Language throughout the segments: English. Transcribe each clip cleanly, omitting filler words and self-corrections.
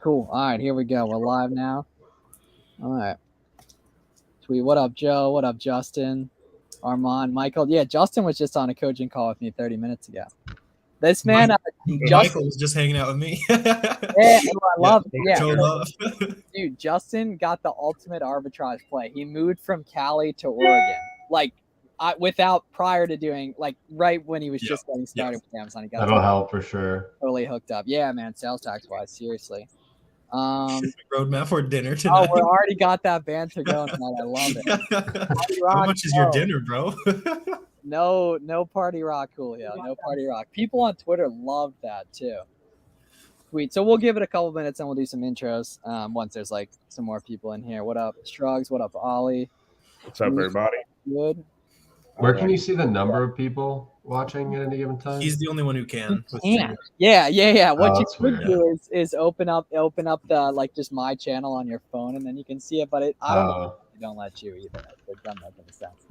Cool. All right, here we go. We're live now. All right. Tweet. What up, Joe? What up, Justin? Armand, Michael. Yeah, Justin was just on a coaching call with me 30 minutes ago. This man, Michael was just hanging out with me. Yeah, I love it. Yeah, love. Dude, Justin got the ultimate arbitrage play. He moved from Cali to Oregon, like prior to doing, like right when he was just getting started with Amazon. He got That'll help for sure. Totally hooked up. Yeah, man. Sales tax wise, seriously. Roadmap for dinner tonight. Oh, we already got that banter going tonight. I love it. How much is your dinner, bro? No party rock, Julio. No party rock. People on Twitter love that too. Sweet. So we'll give it a couple minutes and we'll do some intros once there's like some more people in here. What up, Shrugs? What up, Ollie? What's up, everybody? Good. Where can you see the number of people watching at any given time? He's the only one who can. Yeah. What you could do is open up the like just my channel on your phone and then you can see it. But I don't know if they don't let you either. It doesn't make any sense.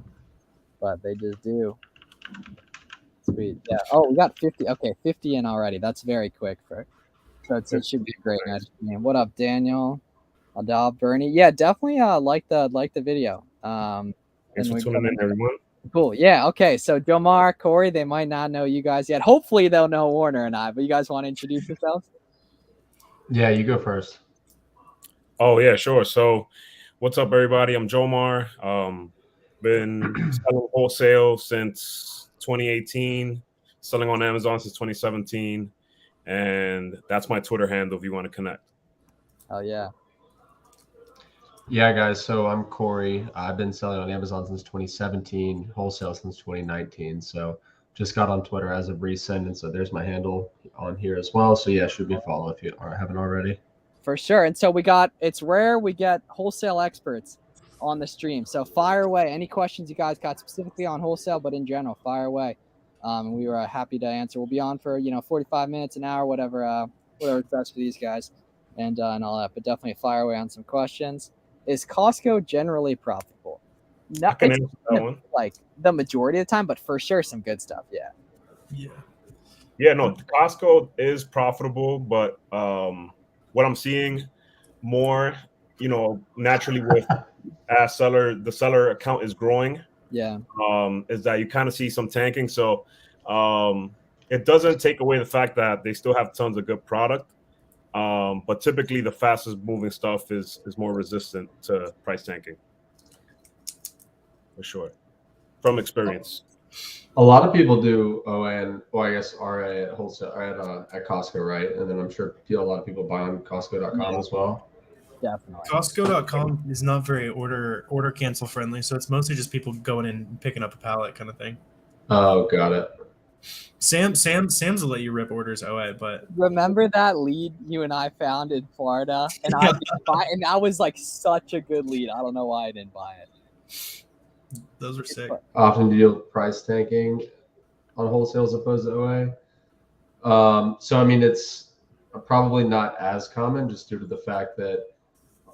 But they just do. Sweet. Yeah. Oh, we got 50. Okay, 50 in already. That's very quick so it should be a great match. What up, Daniel? Adab, Bernie. Yeah, definitely like the video. Thanks for tuning in, everyone. Cool. Yeah. Okay. So Jomar, Corey, they might not know you guys yet. Hopefully they'll know Warner and I, but you guys want to introduce yourselves? Yeah, you go first. Oh, yeah, sure. So what's up, everybody? I'm Jomar. Been selling wholesale since 2018, selling on Amazon since 2017. And that's my Twitter handle if you want to connect. Oh, yeah. Yeah, guys. So I'm Corey. I've been selling on Amazon since 2017, wholesale since 2019. So just got on Twitter as of recent. And so there's my handle on here as well. So yeah, shoot me a follow if you haven't already. For sure. And so it's rare we get wholesale experts on the stream. So fire away. Any questions you guys got specifically on wholesale, but in general, fire away. We were happy to answer. We'll be on for 45 minutes, an hour, whatever's best for these guys, and all that. But definitely fire away on some questions. Is Costco generally profitable? I can answer that one. Like the majority of the time, but for sure some good stuff. Yeah. No, Costco is profitable, but what I'm seeing more, naturally with as the seller account is growing. Yeah. Is that you kind of see some tanking. So it doesn't take away the fact that they still have tons of good product. But typically the fastest moving stuff is more resistant to price tanking. For sure. From experience. A lot of people do OA I guess RA at wholesale at Costco, right? And then I'm sure a lot of people buy on Costco.com as well. Definitely. Costco.com is not very order cancel friendly, so it's mostly just people going in and picking up a pallet kind of thing. Oh, got it. Sam's will let you rip orders OA, but remember that lead you and I found in Florida, and I didn't buy, and that was like such a good lead. I don't know why I didn't buy it. Those are sick. Often deal price tanking on wholesale as opposed to OA. So I mean, it's probably not as common just due to the fact that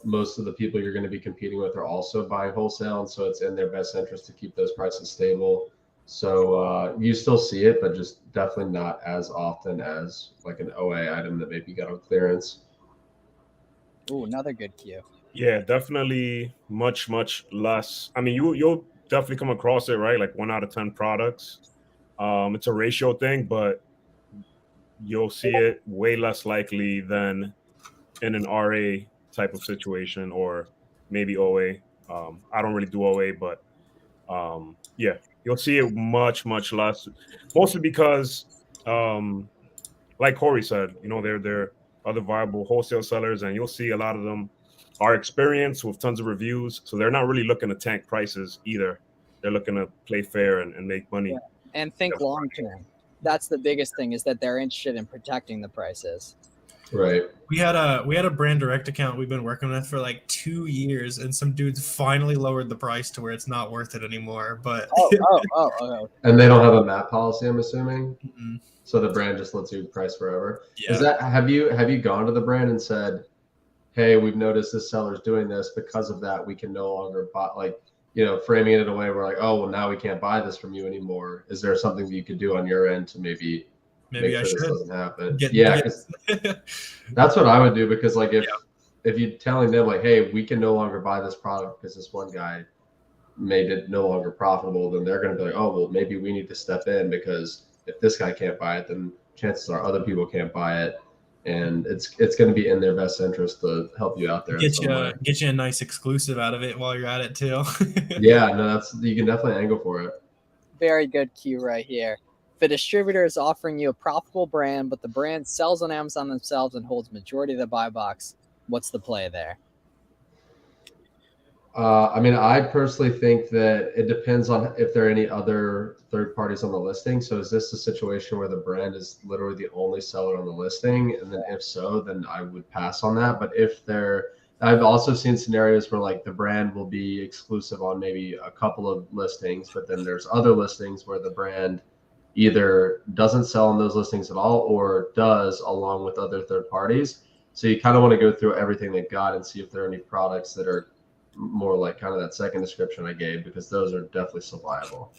most of the people you're going to be competing with are also buying wholesale, and so it's in their best interest to keep those prices stable. So you still see it, but just definitely not as often as like an OA item that maybe got on clearance. Ooh, another good cue. Yeah, definitely much less. I mean, you'll definitely come across it, right? Like 1 out of 10 products. It's a ratio thing, but you'll see it way less likely than in an RA type of situation or maybe OA. I don't really do OA, but yeah, you'll see it much less, mostly because like Corey said, they're other viable wholesale sellers, and you'll see a lot of them are experienced with tons of reviews, so they're not really looking to tank prices either. They're looking to play fair and make money. Yeah. And think long term. That's the biggest thing, is that they're interested in protecting the prices. Right. We had a brand direct account we've been working with for like 2 years, and some dudes finally lowered the price to where it's not worth it anymore. But and they don't have a MAP policy, I'm assuming. Mm-hmm. So the brand just lets you price forever. Yeah. Is that have you gone to the brand and said, hey, we've noticed this seller's doing this, because of that we can no longer buy, like, framing it in a way where like, oh well, now we can't buy this from you anymore. Is there something that you could do on your end to maybe Maybe make sure I this should doesn't happen. get. Yeah, because that's what I would do. Because like if you're telling them like, hey, we can no longer buy this product because this one guy made it no longer profitable, then they're going to be like, oh, well, maybe we need to step in, because if this guy can't buy it, then chances are other people can't buy it, and it's going to be in their best interest to help you out there. Get you a nice exclusive out of it while you're at it too. Yeah, no, you can definitely angle for it. Very good cue right here. If a distributor is offering you a profitable brand, but the brand sells on Amazon themselves and holds majority of the buy box, what's the play there? I mean, I personally think that it depends on if there are any other third parties on the listing. So is this a situation where the brand is literally the only seller on the listing? And then if so, then I would pass on that. But if I've also seen scenarios where like the brand will be exclusive on maybe a couple of listings, but then there's other listings where the brand either doesn't sell on those listings at all or does along with other third parties. So you kind of want to go through everything they've got and see if there are any products that are more like kind of that second description I gave, because those are definitely still viable.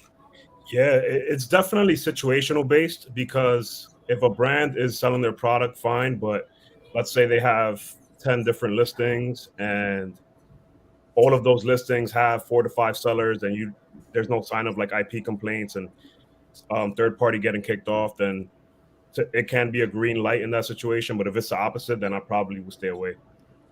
Yeah, it's definitely situational based, because if a brand is selling their product, fine, but let's say they have 10 different listings and all of those listings have 4 to 5 sellers, and there's no sign of like IP complaints and third party getting kicked off, then it can be a green light in that situation. But if it's the opposite, then I probably would stay away.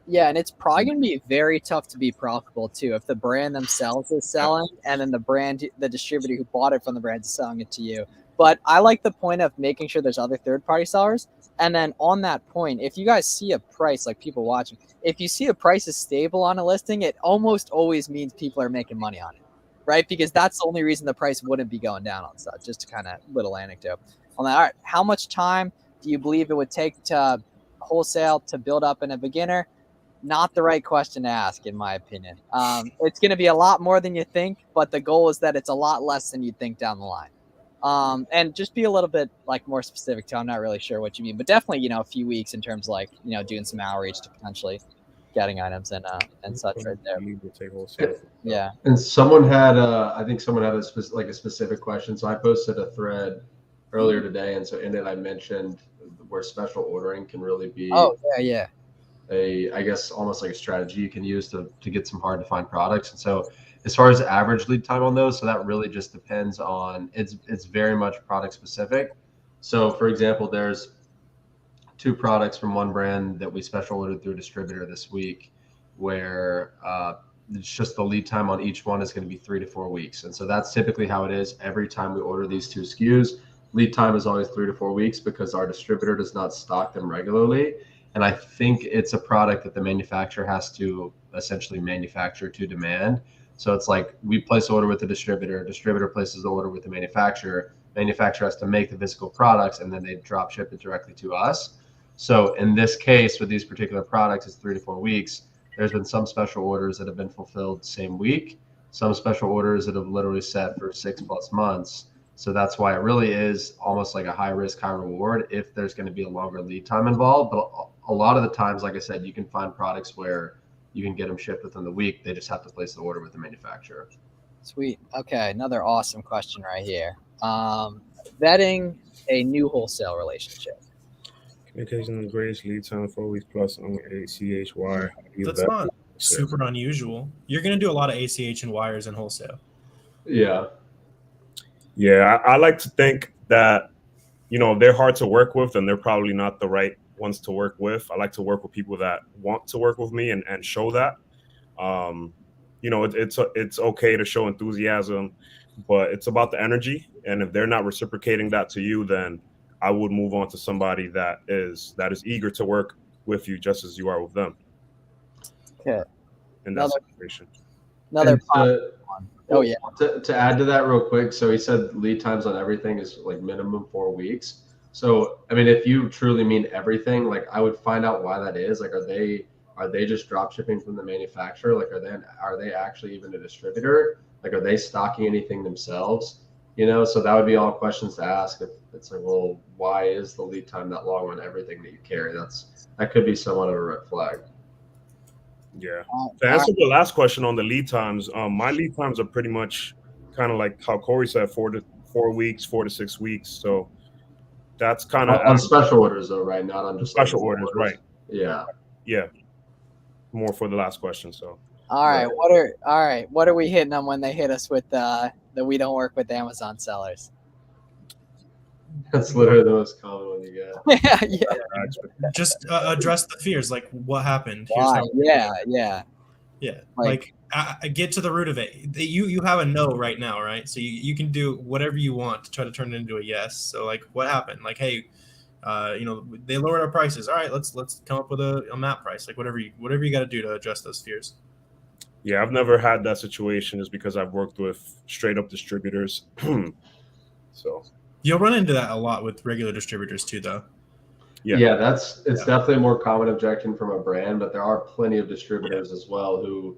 Yeah, and it's probably going to be very tough to be profitable too if the brand themselves is selling and then the distributor who bought it from the brand is selling it to you. But I like the point of making sure there's other third-party sellers. And then on that point, if you guys see a price, like people watching, if you see a price is stable on a listing, it almost always means people are making money on it, right? Because that's the only reason the price wouldn't be going down on stuff. Just kind of little anecdote on that. All right, how much time do you believe it would take to wholesale to build up in a beginner? Not the right question to ask, in my opinion. It's going to be a lot more than you think, but the goal is that it's a lot less than you'd think down the line. And just be a little bit like more specific too. I'm not really sure what you mean, but definitely, a few weeks in terms of like, doing some outreach to potentially getting items and such right there. Yeah. And someone had, I think someone had a specific question. So I posted a thread earlier today, and so in it I mentioned where special ordering can really be. Oh yeah. I guess almost like a strategy you can use to get some hard to find products. And so as far as average lead time on those, so that really just depends on, it's very much product specific. So for example, there's 2 products from one brand that we special ordered through a distributor this week, where it's just the lead time on each one is going to be 3 to 4 weeks. And so that's typically how it is every time we order these 2 SKUs. Lead time is always 3 to 4 weeks because our distributor does not stock them regularly. And I think it's a product that the manufacturer has to essentially manufacture to demand. So it's like we place an order with the distributor places the order with the manufacturer has to make the physical products, and then they drop ship it directly to us. So in this case, with these particular products, it's 3 to 4 weeks. There's been some special orders that have been fulfilled same week, some special orders that have literally set for 6+ months. So that's why it really is almost like a high risk, high reward if there's going to be a longer lead time involved. But a lot of the times, like I said, you can find products where you can get them shipped within the week. They just have to place the order with the manufacturer. Sweet. Okay, another awesome question right here. Vetting a new wholesale relationship. Communication the greatest lead time 4 weeks plus on ACH-wire. That's not super unusual. You're going to do a lot of ACH and wires in wholesale. Yeah. Yeah, I like to think that, they're hard to work with and they're probably not the right ones to work with. I like to work with people that want to work with me and show that. It's okay to show enthusiasm, but it's about the energy. And if they're not reciprocating that to you, then I would move on to somebody that is eager to work with you just as you are with them. Okay. In that situation. Another Oh yeah. To add to that real quick, so he said lead times on everything is like minimum 4 weeks. So I mean, if you truly mean everything, like I would find out why that is. Like, are they just drop shipping from the manufacturer? Like, are they actually even a distributor? Like, are they stocking anything themselves? So that would be all questions to ask. If it's like, well, why is the lead time that long on everything that you carry? That could be somewhat of a red flag. Yeah. To answer the last question on the lead times, my lead times are pretty much kind of like how Corey said, 4 to 6 weeks. So that's kind of on special orders though, right? Not on just special orders, right? Yeah. Yeah. More for the last question. So. All right. What are we hitting them when they hit us with that we don't work with Amazon sellers? That's literally the most common one you get. Yeah. Just address the fears. Like, what happened? Why? Yeah. Like I get to the root of it. You have a no right now, right? So you can do whatever you want to try to turn it into a yes. So like, what happened? Like, hey, they lowered our prices. All right, let's come up with a map price. Like whatever you got to do to address those fears. Yeah, I've never had that situation just because I've worked with straight up distributors. So you'll run into that a lot with regular distributors too, though. Yeah, it's definitely a more common objection from a brand, but there are plenty of distributors as well who,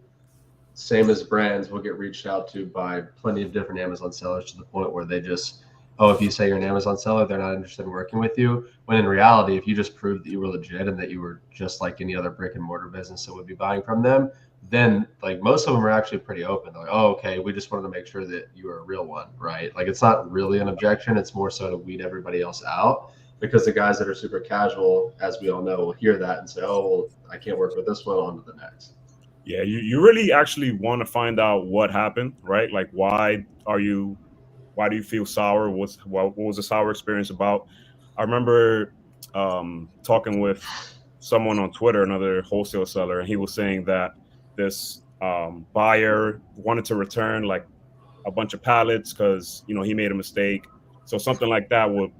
same as brands, will get reached out to by plenty of different Amazon sellers to the point where they just, if you say you're an Amazon seller, they're not interested in working with you. When in reality, if you just proved that you were legit and that you were just like any other brick and mortar business that would be buying from them, then like most of them are actually pretty open. They're like, oh, okay, we just wanted to make sure that you were a real one, right? Like it's not really an objection. It's more so to weed everybody else out, because the guys that are super casual, as we all know, will hear that and say, oh, well, I can't work with this one, on to the next. Yeah, you really actually want to find out what happened, right? Like why do you feel sour? What was the sour experience about? I remember talking with someone on Twitter, another wholesale seller, and he was saying that this buyer wanted to return like a bunch of pallets because he made a mistake. So something like that would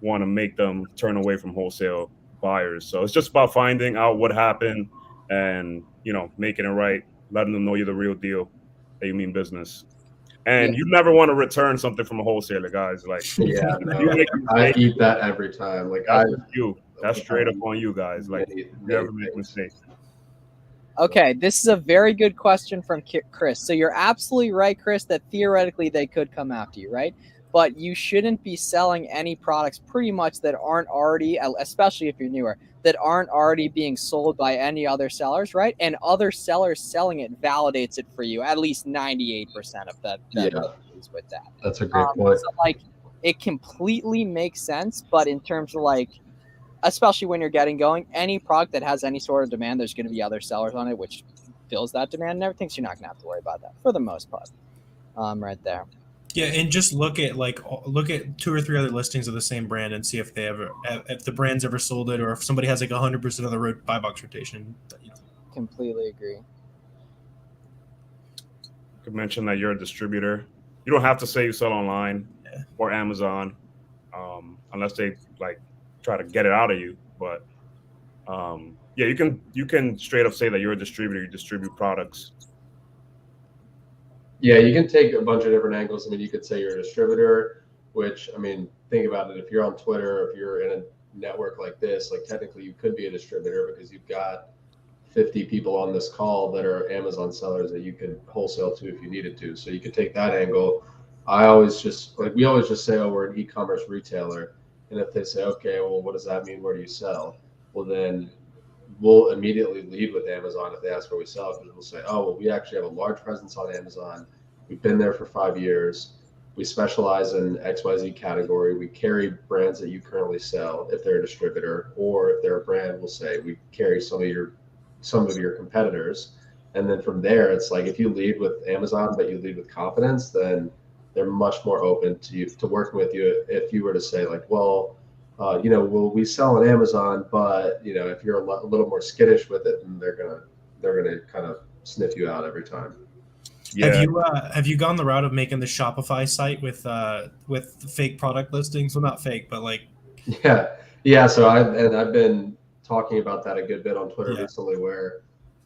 want to make them turn away from wholesale buyers. So it's just about finding out what happened and making it right, letting them know you're the real deal, that you mean business. And you never want to return something from a wholesaler, guys. Like, I eat that every time. Like that's straight up on you guys. Like, never make mistakes. Okay, this is a very good question from Chris. So you're absolutely right, Chris, that theoretically they could come after you, right? But you shouldn't be selling any products pretty much that aren't already, especially if you're newer, that aren't already being sold by any other sellers, right? And other sellers selling it validates it for you. At least 98% of that is with that. That's a great point. So like, it completely makes sense, but in terms of like, especially when you're getting going, any product that has any sort of demand, there's going to be other sellers on it, which fills that demand and everything. So you're not going to have to worry about that for the most part. Right there. Yeah, and just look at 2 or 3 other listings of the same brand and see if the brand's ever sold it, or if somebody has like 100% of the buy box rotation. Completely agree. You could mention that you're a distributor. You don't have to say you sell online or Amazon, unless they like try to get it out of you. But you can straight up say that you're a distributor. You distribute products. Yeah, you can take a bunch of different angles. I mean, you could say you're a distributor, which, I mean, think about it. If you're on Twitter, if you're in a network like this, like technically you could be a distributor because you've got 50 people on this call that are Amazon sellers that you could wholesale to if you needed to. So you could take that angle. We always just say, oh, we're an e-commerce retailer. And if they say, okay, well, what does that mean? Where do you sell? Well, then we'll immediately lead with Amazon if they ask where we sell, because we'll say, oh, well, we actually have a large presence on Amazon. We've been there for 5 years. We specialize in XYZ category. We carry brands that you currently sell if they're a distributor, or if they're a brand, we'll say we carry some of your competitors. And then from there, it's like if you lead with Amazon, but you lead with confidence, then they're much more open to working with you. If you were to say like, well, we sell on Amazon, but if you're a little more skittish with it, then they're gonna kind of sniff you out every time. Yeah. Have you gone the route of making the Shopify site with fake product listings? Well, not fake, but like. Yeah. So I've been talking about that a good bit on Twitter recently,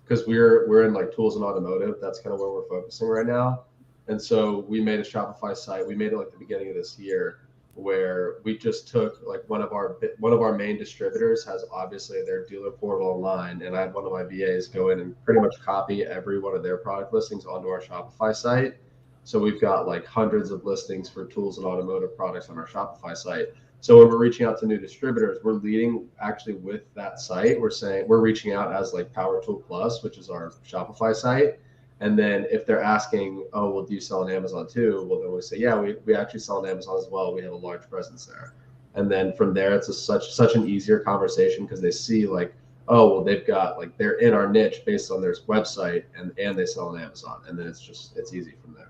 because we're in like tools and automotive. That's kind of where we're focusing right now. And so we made a Shopify site. We made it like the beginning of this year, where we just took like one of our main distributors has obviously their dealer portal online, and I had one of my VAs go in and pretty much copy every one of their product listings onto our Shopify site. So we've got like hundreds of listings for tools and automotive products on our Shopify site. So when we're reaching out to new distributors, we're leading actually with that site. We're saying we're reaching out as like Power Tool Plus, which is our Shopify site. And then if they're asking, oh, well, do you sell on Amazon too? Well, then we say, yeah, we actually sell on Amazon as well. We have a large presence there. And then from there, it's such an easier conversation because they see like, oh, well, they've got like they're in our niche based on their website and they sell on Amazon, and then it's easy from there.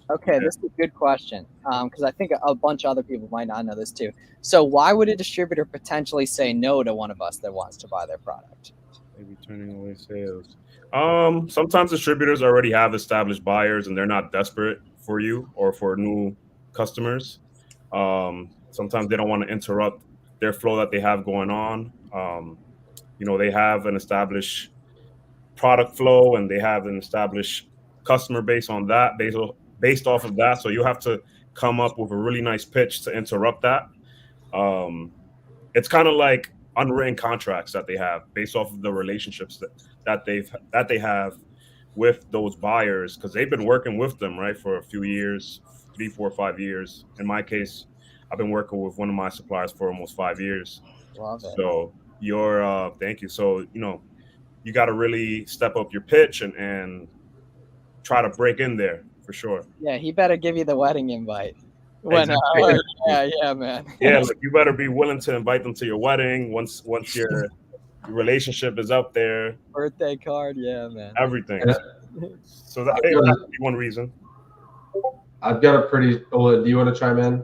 Okay, this is a good question because I think a bunch of other people might not know this too. So why would a distributor potentially say no to one of us that wants to buy their product? Maybe turning away sales. Sometimes distributors already have established buyers and they're not desperate for you or for new customers. Sometimes they don't want to interrupt their flow that they have going on. They have an established product flow and they have an established customer base on that, based off of that. So you have to come up with a really nice pitch to interrupt that. It's kind of like unwritten contracts that they have based off of the relationships that they have with those buyers, because they've been working with them, right, for a few years, 3, 4, 5 years. In my case, I've been working with one of my suppliers for almost 5 years. Love it. So thank you. So, you got to really step up your pitch and try to break in there for sure. Yeah, he better give you the wedding invite. Exactly. Yeah, man. Yeah, like you better be willing to invite them to your wedding once your relationship is up there. Birthday card, yeah, man. Everything. So that would be one reason. I've got a pretty. Do you want to chime in?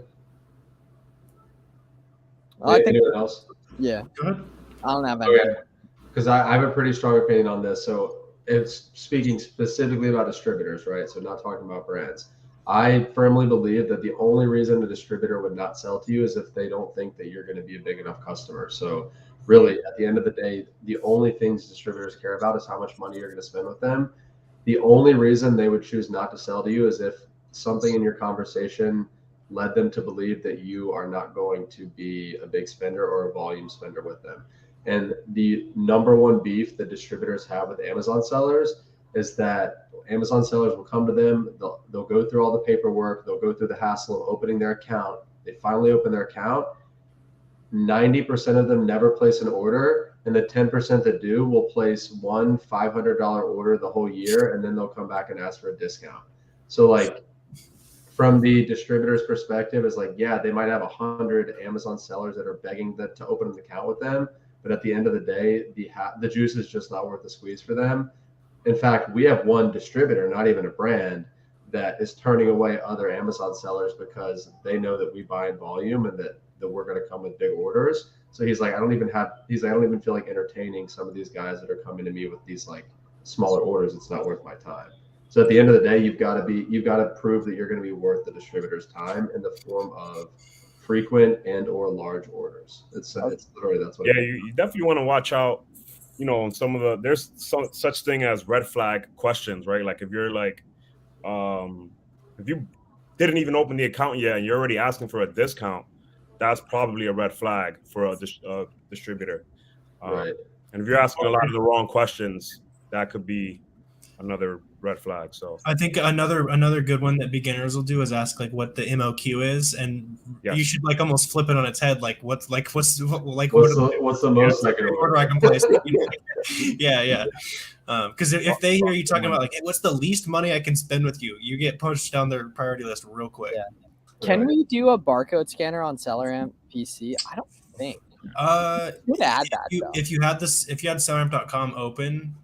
Anyone else? Yeah. Go ahead. I don't have any. Okay. Because I have a pretty strong opinion on this. So it's speaking specifically about distributors, right? So not talking about brands. I firmly believe that the only reason a distributor would not sell to you is if they don't think that you're going to be a big enough customer. So really, at the end of the day, the only things distributors care about is how much money you're going to spend with them. The only reason they would choose not to sell to you is if something in your conversation led them to believe that you are not going to be a big spender or a volume spender with them. And the number one beef that distributors have with Amazon sellers is that Amazon sellers will come to them, they'll go through all the paperwork, they'll go through the hassle of opening their account. They finally open their account. 90% of them never place an order, and the 10% that do will place one $500 order the whole year, and then they'll come back and ask for a discount. So like from the distributor's perspective, is like, yeah, they might have 100 Amazon sellers that are begging to open an account with them, but at the end of the day, the juice is just not worth the squeeze for them. In fact, we have one distributor, not even a brand, that is turning away other Amazon sellers because they know that we buy in volume and that we're going to come with big orders. So he's like, I don't even feel like entertaining some of these guys that are coming to me with these like smaller orders. It's not worth my time. So at the end of the day, you've got to prove that you're going to be worth the distributor's time in the form of frequent and or large orders. It's literally that's what. Yeah, you definitely want to watch out. There's such thing as red flag questions, right? Like if you're like, if you didn't even open the account yet and you're already asking for a discount, that's probably a red flag for a distributor. Right. And if you're asking a lot of the wrong questions, that could be another red flag. So I think another good one that beginners will do is ask like what the MOQ is, and you should like almost flip it on its head. Like what's the most second order I can place? Yeah. Because if they hear you talking about like, hey, what's the least money I can spend with you, you get pushed down their priority list real quick. Yeah. Can we do a barcode scanner on SellerAmp PC? I don't think. We'd add that. If you had SellerAmp.com open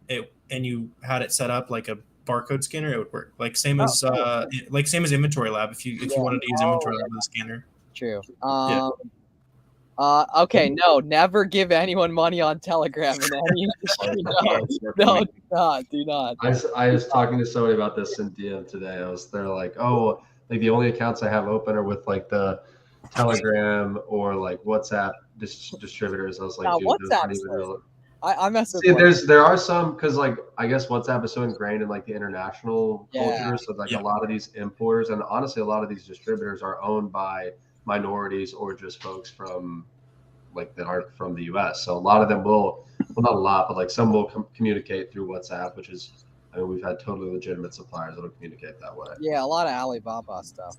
and you had it set up like a barcode scanner, it would work. Like same as Inventory Lab. If you wanted to use Inventory Lab with a scanner. True. Okay, no, never give anyone money on Telegram in any industry. No, do not. I was talking to somebody about this in DM today. They're like, oh, like the only accounts I have open are with like the Telegram or like WhatsApp distributors. I was like, dude, WhatsApp. I mess with. See, there are some because like I guess WhatsApp is so ingrained in like the international culture. So like a lot of these importers and honestly a lot of these distributors are owned by minorities or just folks from like that aren't from the US. So a lot of them will, well not a lot, but like some will communicate through WhatsApp, which is, I mean, we've had totally legitimate suppliers that'll communicate that way. Yeah, a lot of Alibaba stuff.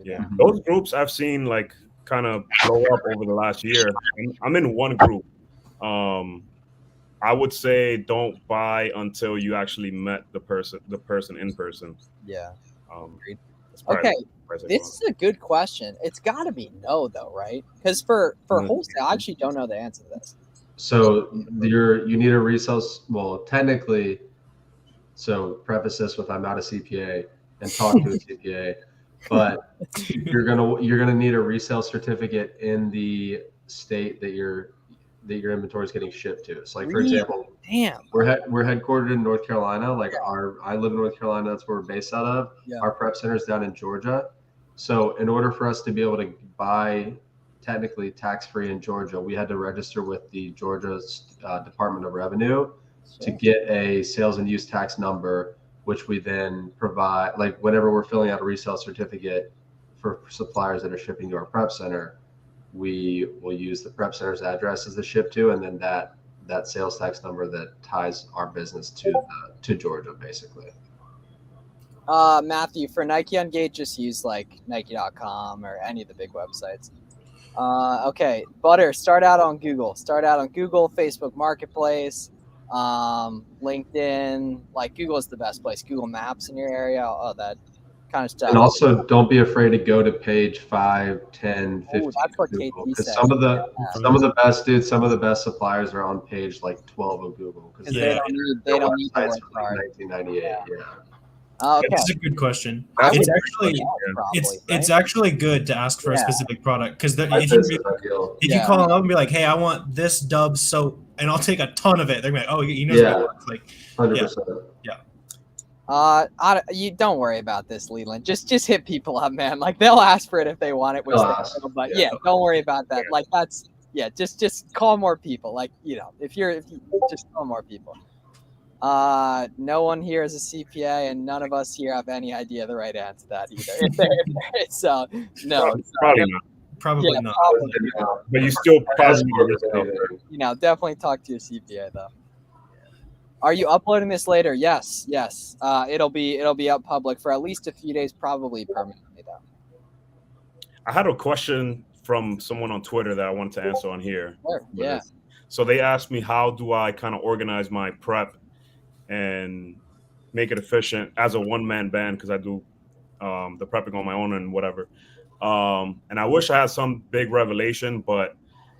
Yeah, those groups I've seen like kind of blow up over the last year. I'm in one group. I would say don't buy until you actually met the person in person. Yeah. Okay, this is a good question. It's got to be no, though, right? Because for wholesale, I actually don't know the answer to this. So you need a resale. Well, technically, so preface this with I'm not a CPA and talk to a CPA, but you're gonna need a resale certificate in the state that your inventory is getting shipped to. So, like for example, we're headquartered in North Carolina. Like I live in North Carolina. That's where we're based out of. Yeah. Our prep center is down in Georgia. So in order for us to be able to buy technically tax-free in Georgia, we had to register with the Georgia Department of Revenue to get a sales and use tax number, which we then provide, like whenever we're filling out a resale certificate for suppliers that are shipping to our prep center, we will use the prep center's address as the ship to, and then that sales tax number that ties our business to Georgia, basically. Matthew, for Nike Ungate, just use like Nike.com or any of the big websites. Okay, Butter, start out on Google. Facebook Marketplace, LinkedIn. Like Google is the best place. Google Maps in your area, all that kind of stuff. And also, don't be afraid to go to page 5, 10, 15. That's what KT said. Because some of the best suppliers are on page like 12 of Google. Because they don't need to work hard. 1998. Yeah. Okay. This is a good question. It's actually good to ask for a specific product, because if you call them up and be like, "Hey, I want this Dub soap, and I'll take a ton of it," they're like, "Oh, you know what it looks like." 100%. Yeah. You don't worry about this, Leland. Just hit people up, man. Like they'll ask for it if they want it, but don't worry about that. Like that's just call more people. Like if you just call more people. No one here is a CPA, and none of us here have any idea the right answer to that either. So no, probably not. Probably not. But you still probably definitely talk to your CPA though. Are you uploading this later? Yes. It'll be up public for at least a few days, probably permanently though. I had a question from someone on Twitter that I wanted to answer on here. Sure. Yeah. So they asked me, how do I kind of organize my prep and make it efficient as a one-man band, because I do the prepping on my own and whatever. And I wish I had some big revelation, but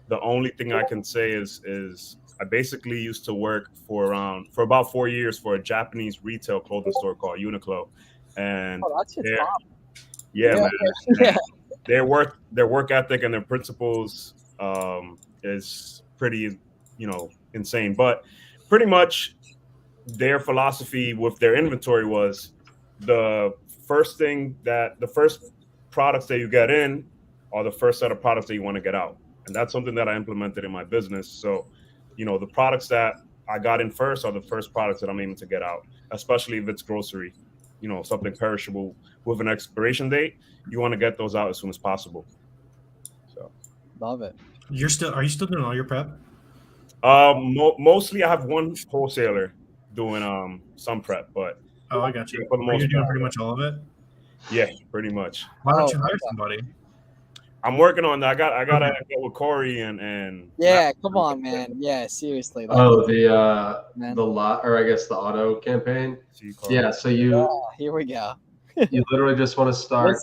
the only thing I can say is I basically used to work for about 4 years for a Japanese retail clothing store called Uniqlo, and their work ethic and their principles is pretty insane. But pretty much their philosophy with their inventory was the first products that you get in are the first set of products that you want to get out. And that's something that I implemented in my business. So, the products that I got in first are the first products that I'm aiming to get out, especially if it's grocery, something perishable with an expiration date. You want to get those out as soon as possible. So, love it. Are you still doing all your prep? Mostly I have one wholesaler doing some prep, but I got you. For the most part, doing pretty much all of it. Yeah, pretty much. Why don't you hire somebody? I'm working on that. I gotta get with Corey and come on, man. Yeah, seriously. The lot, or I guess the auto campaign. Yeah, so here we go. You literally just want to start.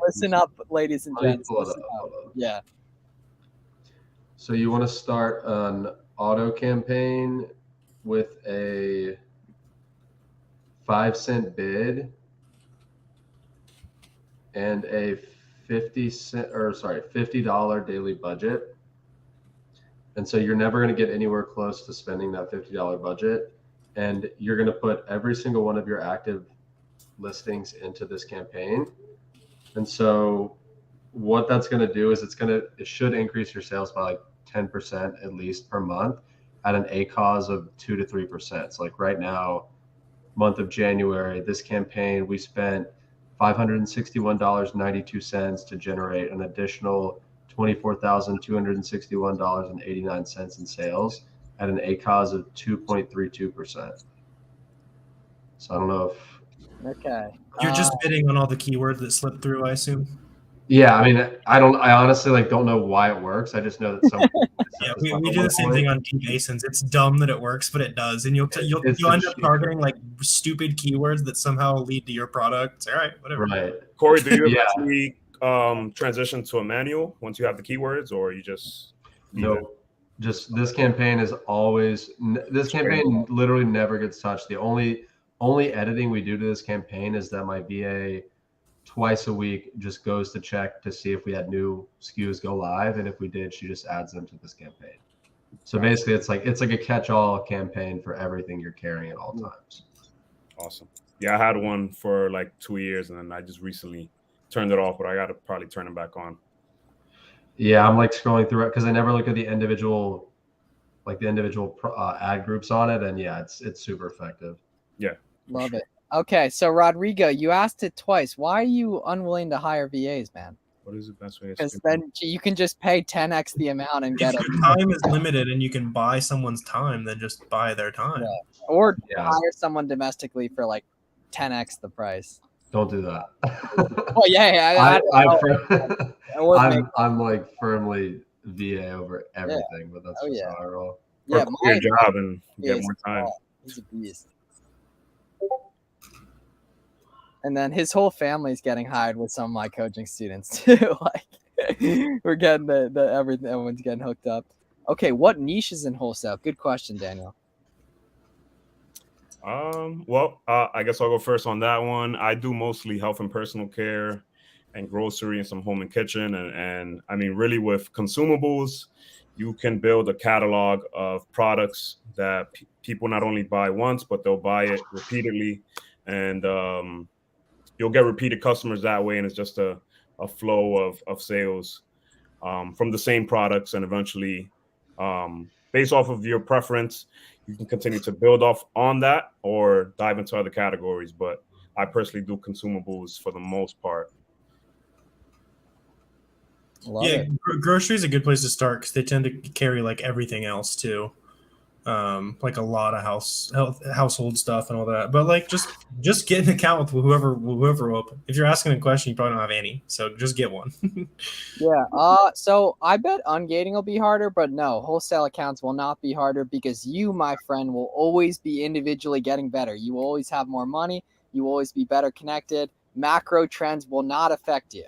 Listen up, ladies and gents. Yeah. So you want to start an auto campaign with a 5-cent bid and a $50 daily budget. And so you're never going to get anywhere close to spending that $50 budget. And you're going to put every single one of your active listings into this campaign. And so what that's going to do is it should increase your sales by like 10% at least per month at an ACOS of 2 to 3%. So like right now, month of January, this campaign, we spent $561.92 to generate an additional $24,261.89 in sales at an ACOS of 2.32%. So I don't know if okay. You're just bidding on all the keywords that slip through, I assume. Yeah, I mean, I honestly like don't know why it works. I just know that some Yeah, we do the same thing on deep ASINs. It's dumb that it works, but it does, and you'll end up targeting like stupid keywords that somehow lead to your product. All right, whatever. Right, Corey, do you eventually transition to a manual once you have the keywords, or you just no? Just this campaign is always this campaign literally never gets touched. The only editing we do to this campaign is that my VA twice a week just goes to check to see if we had new SKUs go live, and if we did, she just adds them to this campaign. So basically, it's like a catch-all campaign for everything you're carrying at all times. Awesome. Yeah, I had one for like 2 years, and then I just recently turned it off, but I got to probably turn it back on. Yeah, I'm like scrolling through it because I never look at the individual ad groups on it, and yeah, it's super effective. Yeah, love it. Okay, so Rodrigo, you asked it twice. Why are you unwilling to hire VAs, man? What is the best way? Because then you can just pay 10x the amount and get it. Time is limited, and you can buy someone's time, then just buy their time. Yeah. Or hire someone domestically for like 10x the price. Don't do that. Well, yeah. I'm like firmly VA over everything, but that's just how I roll. Yeah, your job and get more time. He's a beast. And then his whole family's getting hired with some of my coaching students too. Like we're getting the everything, everyone's getting hooked up. Okay, what niches in wholesale? Good question, Daniel. Well, I guess I'll go first on that one. I do mostly health and personal care and grocery and some home and kitchen. And I mean, really with consumables, you can build a catalog of products that people not only buy once, but they'll buy it repeatedly. And you'll get repeated customers that way. And it's just a flow of sales from the same products. And eventually, based off of your preference, you can continue to build off on that or dive into other categories. But I personally do consumables for the most part. Grocery is a good place to start because they tend to carry like everything else too, like a lot of household stuff and all that. But like just get an account with whoever will open. If you're asking a question, you probably don't have any, so just get one. Yeah. So I bet ungating will be harder, but no, wholesale accounts will not be harder because you, my friend, will always be individually getting better. You will always have more money. You will always be better connected. Macro trends will not affect you.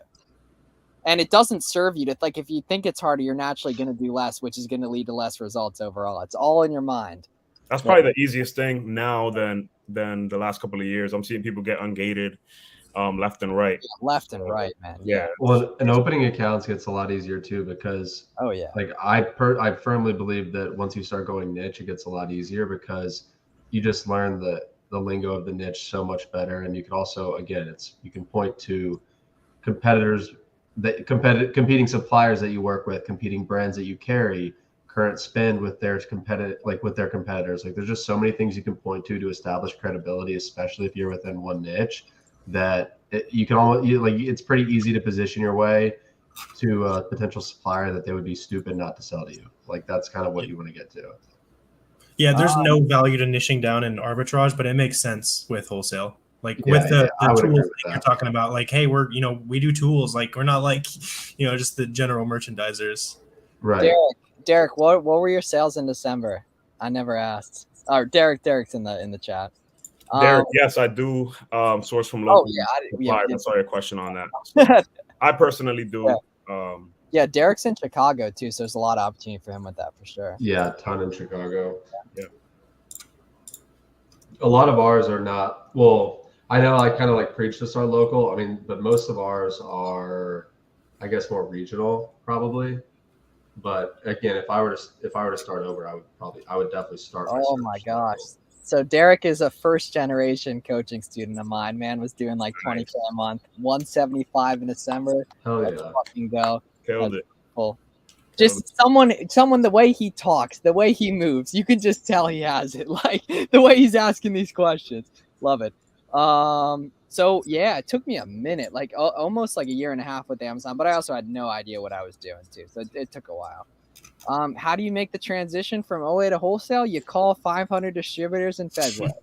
And it doesn't serve you to, like, if you think it's harder, you're naturally going to do less, which is going to lead to less results overall. It's all in your mind. That's probably the easiest thing now than the last couple of years. I'm seeing people get ungated left and right. Yeah, left and right, man. Yeah. Well, and opening accounts gets a lot easier too because like I firmly believe that once you start going niche, it gets a lot easier because you just learn the lingo of the niche so much better. And you can also, again, you can point to competitors, competing suppliers that you work with, competing brands that you carry, current spend with their competitors. Like there's just so many things you can point to establish credibility, especially if you're within one niche, that you can almost it's pretty easy to position your way to a potential supplier that they would be stupid not to sell to you. Like that's kind of what you want to get to. Yeah, there's no value to niching down in arbitrage, but it makes sense with wholesale. Like with the tools that you're talking about, like, hey, we do tools. Like we're not like, just the general merchandisers. Right. Derek, what were your sales in December? I never asked. Or Derek's in the chat. Derek, yes, I do source from local suppliers. I saw your question on that. So I personally do. Yeah, Derek's in Chicago too, so there's a lot of opportunity for him with that for sure. Yeah, a ton in Chicago. Yeah. A lot of ours are not, well, I know I kind of like preach this our local. I mean, but most of ours are, I guess, more regional probably. But again, if I were to start over, I would definitely start. Oh my gosh! So Derek is a first generation coaching student of mine. Man was doing like 20K a month, 175 in December. Hell yeah! Let's fucking go! Killed it. Cool. Just someone, the way he talks, the way he moves, you can just tell he has it. Like the way he's asking these questions, love it. So yeah, it took me a minute, like almost like a year and a half with Amazon, but I also had no idea what I was doing too. So it took a while. How do you make the transition from OA to wholesale? You call 500 distributors in February.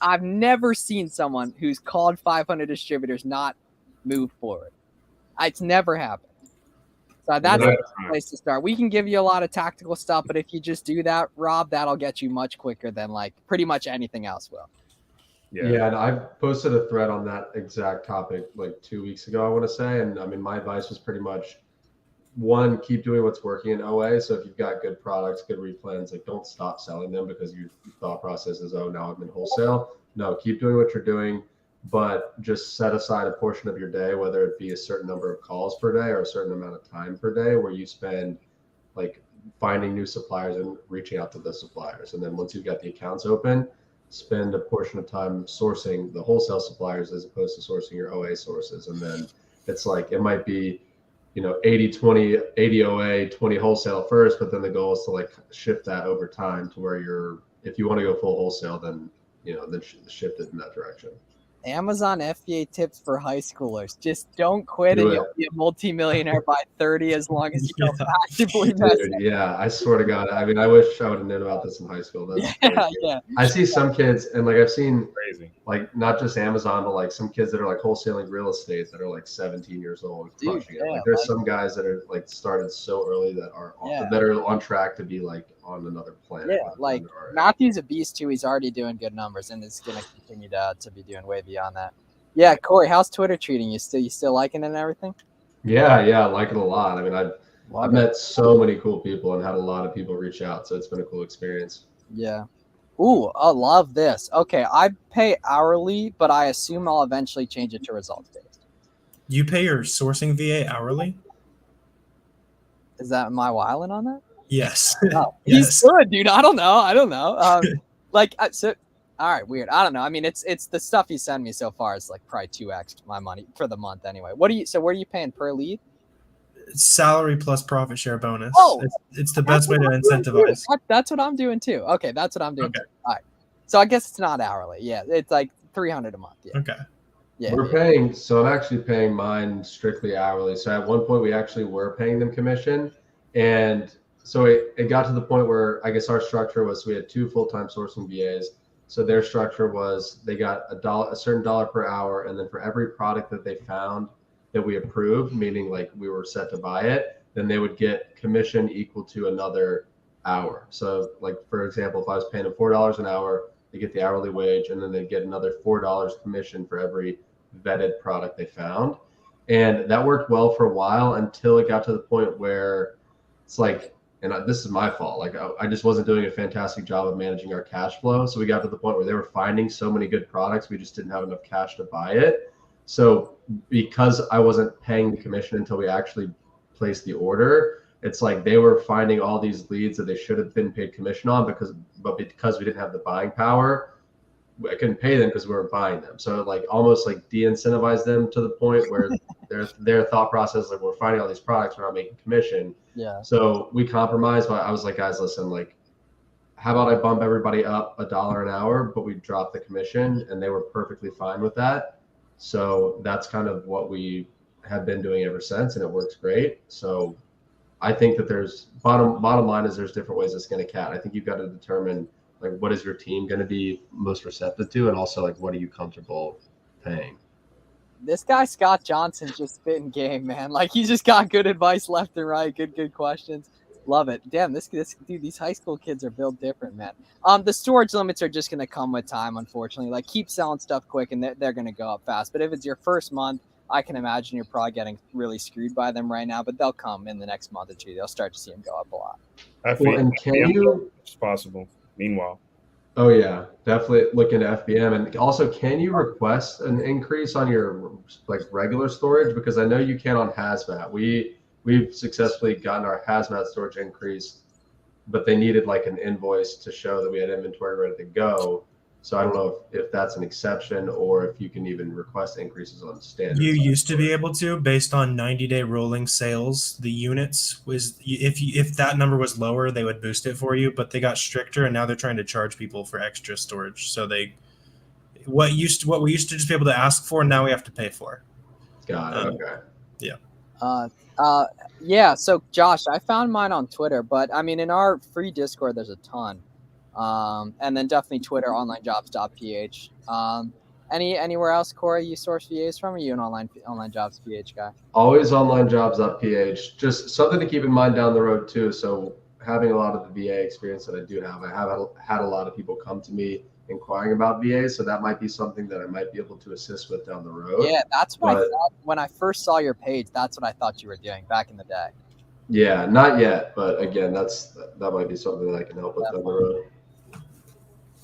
I've never seen someone who's called 500 distributors not move forward. It's never happened. So that's the place to start. We can give you a lot of tactical stuff, but if you just do that, Rob, that'll get you much quicker than like pretty much anything else will. Yeah, and I posted a thread on that exact topic like 2 weeks ago, I want to say. And I mean, my advice was pretty much, one, keep doing what's working in OA. So if you've got good products, good replans, like don't stop selling them because your thought process is, oh, now I'm in wholesale. No, keep doing what you're doing, but just set aside a portion of your day, whether it be a certain number of calls per day or a certain amount of time per day, where you spend like finding new suppliers and reaching out to the suppliers. And then once you've got the accounts open, spend a portion of time sourcing the wholesale suppliers as opposed to sourcing your OA sources. And then it's like, it might be, 80-20, 80 OA, 20 wholesale first, but then the goal is to like shift that over time to where if you want to go full wholesale, then, then shift it in that direction. Amazon FBA tips for high schoolers. Just don't quit and you'll be a multimillionaire by 30 as long as you don't actively mess it. Yeah, I swear to God. I mean, I wish I would have known about this in high school. That's yeah. I see some kids, and like I've seen like not just Amazon, but like some kids that are like wholesaling real estate that are like 17 years old and crushing it. Like there's some guys that are like started so early that are on track to be like on another planet. Yeah, like Matthew's a beast too. He's already doing good numbers and is going to continue to be doing way beyond that. Yeah, Corey, how's Twitter treating you? You still liking it and everything? Yeah, I like it a lot. I mean, I've met so many cool people and had a lot of people reach out, so it's been a cool experience. Yeah. Ooh, I love this. Okay, I pay hourly, but I assume I'll eventually change it to results based. You pay your sourcing VA hourly? Is that my wilding on that? Yes. Oh, he's good, dude. I don't know. So, all right, weird. I don't know. I mean, it's the stuff you send me so far is like probably 2x my money for the month anyway. What are you paying per lead? Salary plus profit share bonus. Oh, it's the best way to incentivize. That's what I'm doing too. Okay, that's what I'm doing. Okay. Too. All right. So I guess it's not hourly. Yeah, it's like $300 a month. Yeah. Okay. Yeah. We're paying. So I'm actually paying mine strictly hourly. So at one point we actually were paying them commission, and so it got to the point where I guess our structure was we had 2 full-time sourcing VAs. So their structure was they got a certain dollar per hour, and then for every product that they found that we approved, meaning like we were set to buy it, then they would get commission equal to another hour. So like, for example, if I was paying them $4 an hour, they get the hourly wage, and then they get another $4 commission for every vetted product they found. And that worked well for a while until it got to the point where it's like, and this is my fault. Like I just wasn't doing a fantastic job of managing our cash flow. So we got to the point where they were finding so many good products, we just didn't have enough cash to buy it. So because I wasn't paying the commission until we actually placed the order, it's like they were finding all these leads that they should have been paid commission on because we didn't have the buying power, I couldn't pay them because we weren't buying them. So like almost like de-incentivize them to the point where their thought process, like we're finding all these products, we're not making commission. Yeah. So we compromised, but I was like, guys, listen, like, how about I bump everybody up $1 an hour, but we drop the commission, and they were perfectly fine with that. So that's kind of what we have been doing ever since, and it works great. So I think that there's bottom line is there's different ways to skin a cat. I think you've got to determine like what is your team going to be most receptive to, and also like what are you comfortable paying. This guy Scott Johnson's just spitting game, man. Like he's just got good advice left and right, good questions. Love it. Damn, this dude, these high school kids are built different, man. The storage limits are just gonna come with time, unfortunately. Like keep selling stuff quick, and they're gonna go up fast. But if it's your first month, I can imagine you're probably getting really screwed by them right now. But they'll come in the next month or two. They'll start to see them go up a lot. Well, and can you? It's possible. Meanwhile. Oh yeah, definitely look into FBM, and also can you request an increase on your like regular storage, because I know you can on hazmat. We've successfully gotten our hazmat storage increased, but they needed like an invoice to show that we had inventory ready to go. So I don't know if that's an exception or if you can even request increases on standard. You used to be able to, based on 90-day rolling sales, the units was if that number was lower, they would boost it for you, but they got stricter, and now they're trying to charge people for extra storage. So what we used to just be able to ask for, now we have to pay for. Got it. Okay. Yeah. Yeah. So Josh, I found mine on Twitter, but I mean, in our free Discord, there's a ton. And then definitely Twitter, onlinejobs.ph. Anywhere else, Corey, you source VAs from? Or are you an online jobs PH guy? Always online jobs.ph. Just something to keep in mind down the road too. So having a lot of the VA experience that I do have, I have had a lot of people come to me inquiring about VAs. So that might be something that I might be able to assist with down the road. Yeah, that's what I thought when I first saw your page. That's what I thought you were doing back in the day. Yeah, not yet, but again, that might be something that I can help with down the road.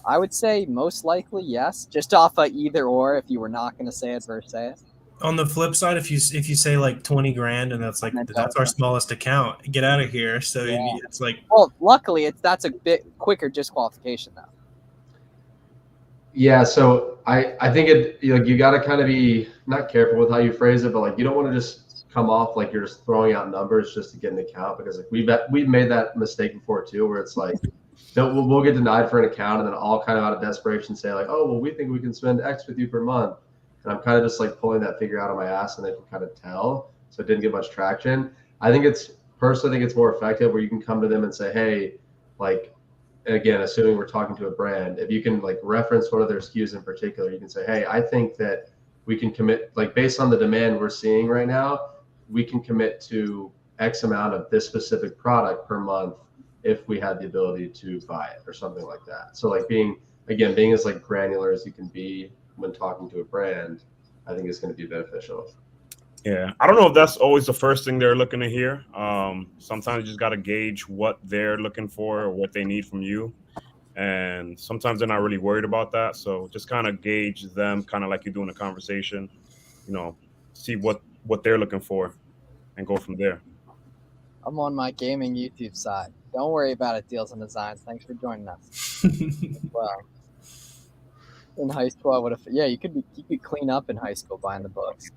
I would say most likely yes, just off of either or. If you were not going to say it versus say it. On the flip side, if you say like 20 grand and that's our smallest account, get out of here. So it's like, well, luckily that's a bit quicker disqualification though. Yeah, so I think you got to kind of be not careful with how you phrase it, but like you don't want to just come off like you're just throwing out numbers just to get an account, because like we've made that mistake before too, where it's like we'll get denied for an account and then all kind of out of desperation say like, oh well, we think we can spend X with you per month, and I'm kind of just like pulling that figure out of my ass, and they can kind of tell, so it didn't get much traction. I think it's more effective where you can come to them and say, hey, like, again, assuming we're talking to a brand, if you can like reference one of their SKUs in particular, you can say, hey, I think that we can commit, like based on the demand we're seeing right now, we can commit to X amount of this specific product per month if we had the ability to buy it or something like that. So like being as like granular as you can be when talking to a brand, I think is going to be beneficial. Yeah, I don't know if that's always the first thing they're looking to hear. Sometimes you just got to gauge what they're looking for or what they need from you. And sometimes they're not really worried about that. So just kind of gauge them, kind of like you're doing a conversation, see what they're looking for and go from there. I'm on my gaming YouTube side. Don't worry about it, Deals and Designs. Thanks for joining us. Well, in high school, I would have. Yeah, you could clean up in high school buying the books.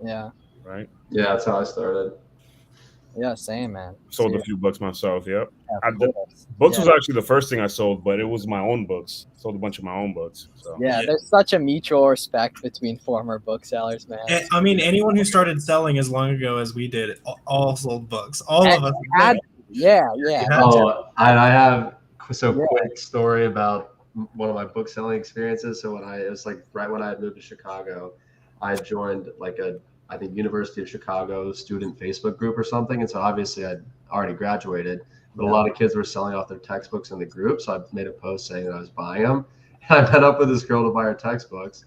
Yeah. Right. Yeah, that's how I started. Yeah, same, man. Sold a few books myself. Yep. Yeah, books was actually the first thing I sold, but it was my own books. Sold a bunch of my own books. So yeah, there's such a mutual respect between former booksellers, man. I mean, anyone who started selling as long ago as we did, all sold books. All of us. Yeah. Oh, I have quick story about one of my book selling experiences. So it was like right when I had moved to Chicago, I joined like I think University of Chicago student Facebook group or something. And so obviously I'd already graduated, but a lot of kids were selling off their textbooks in the group. So I made a post saying that I was buying them. And I met up with this girl to buy her textbooks,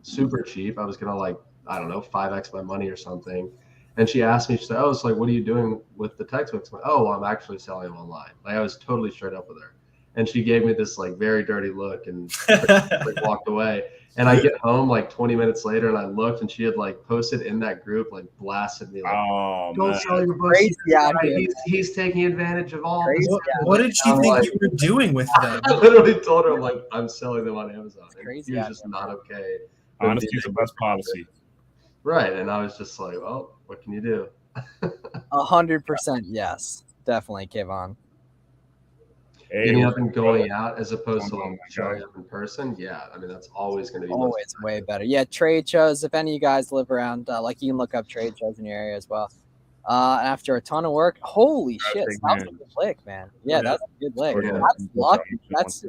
super cheap. I was going to 5X my money or something. And she asked me, she said, oh, so like, what are you doing with the textbooks? I'm like, oh, well, I'm actually selling them online. Like I was totally straight up with her. And she gave me this like very dirty look and like walked away. And I get home like 20 minutes later and I looked and she had like posted in that group, like blasted me like, don't sell your books. He's taking advantage of all this. What did she think you were doing with them? I literally told her like I'm selling them on Amazon. And she was just not okay. Honesty is the best policy. Right. And I was just like, well, what can you do? 100% yes. Definitely, Kayvon. Getting up and going out as opposed to like showing up in person, yeah. I mean, that's always going to be always way better. Yeah, trade shows. If any of you guys live around, like you can look up trade shows in your area as well. After a ton of work, holy shit, that was a good lick, man. Yeah, that's a good lick. Yeah. That's lucky. That's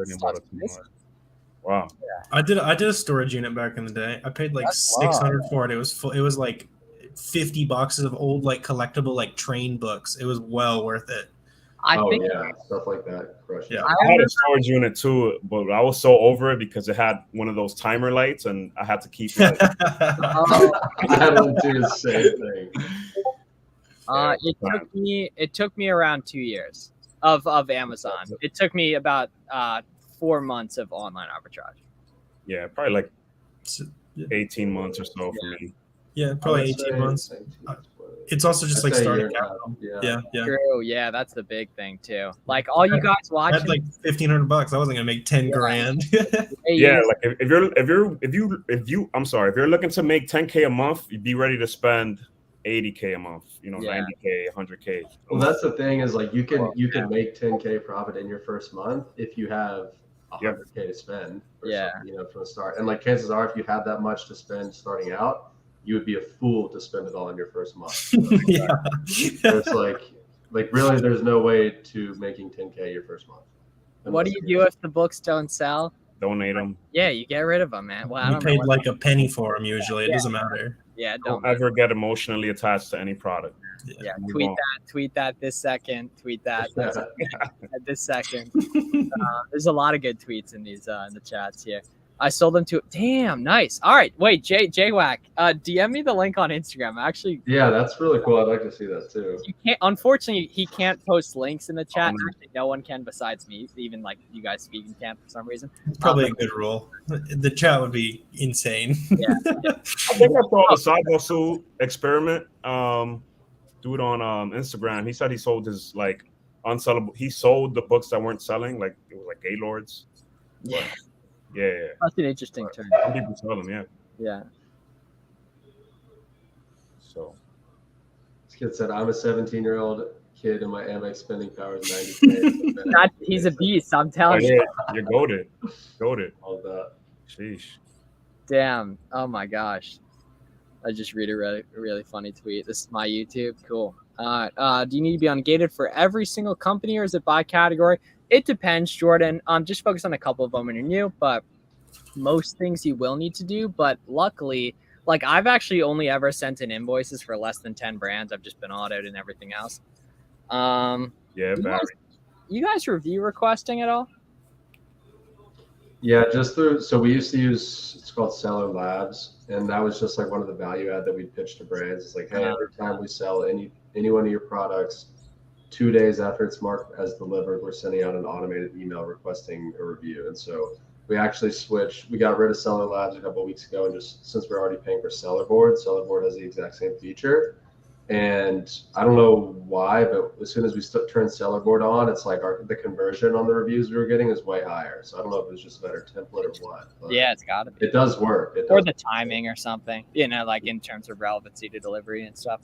wow. Yeah. I did a storage unit back in the day. I paid like $600 for it. It was full. It was like 50 boxes of old like collectible like train books. It was well worth it. I think stuff like that. Yeah. I had a storage unit too, but I was so over it because it had one of those timer lights, and I had to keep it. I don't do the same thing. It took me around 2 years of Amazon. It took me about 4 months of online arbitrage. Yeah, probably like 18 months or so for me. Yeah, probably 18 months. It's also just like starting out. Yeah. True. Yeah, that's the big thing too. Like all you guys watching, I had like $1,500. I wasn't gonna make 10 grand. Yeah, like if you're looking to make 10K a month, you'd be ready to spend 80K a month. 90K, 100K. Well, that's the thing is like you can make 10K profit in your first month if you have 100K to spend. From the start. And like chances are, if you have that much to spend starting out, you would be a fool to spend it all in your first month. So it's like really, there's no way to making 10K your first month. What do you do if the books don't sell? donate them. Yeah, you get rid of them, man. Well, I We don't know paid what- like a penny for them usually. It doesn't matter. Yeah, it Don't don't ever get emotionally attached to any product. Yeah, Move on. tweet that this second, tweet that at this second. There's a lot of good tweets in these in the chats here. I sold them to. Damn, nice. All right, wait, JWack, DM me the link on Instagram. Actually, Yeah, that's really cool. I'd like to see that too. you can't. Unfortunately, he can't post links in the chat. Actually, no one can besides me. Even like you guys speaking can't for some reason. Probably a good rule. The chat would be insane. Yeah. I think I saw the Cyber Suit experiment. Dude on Instagram. He said he sold his like unsellable. He sold the books that weren't selling. Like it was like Gaylords. Yeah. Yeah. That's an interesting term. Some people sell them. Yeah. Yeah. So. This kid said, "I'm a 17-year-old kid and my Amex spending power is 90K." He's a beast. I'm telling Oh, you. yeah, you're goated. Goated. All that. Sheesh. Damn. Oh my gosh. I just read a really, really funny tweet. This is my YouTube. Cool. Do you need to be ungated for every single company or is it by category? It depends, Jordan. Just focus on a couple of them when you're new, but most things you will need to do. But luckily, like I've actually only ever sent in invoices for less than 10 brands. I've just been audited and everything else. Yeah, you guys review requesting at all? Yeah, just through. So we used to use, it's called Seller Labs, and that was just like one of the value add that we pitched to brands. It's like, hey, every time we sell any one of your products, 2 days after it's marked as delivered, we're sending out an automated email requesting a review. And so we actually switched. We got rid of Seller Labs a couple of weeks ago, and just since we're already paying for Seller Board has the exact same feature. And I don't know why, but as soon as we turned Seller Board on, it's like the conversion on the reviews we were getting is way higher. So I don't know if it was just a better template or what. But Yeah, it's got to be. it does work. Or the timing or something, like in terms of relevancy to delivery and stuff.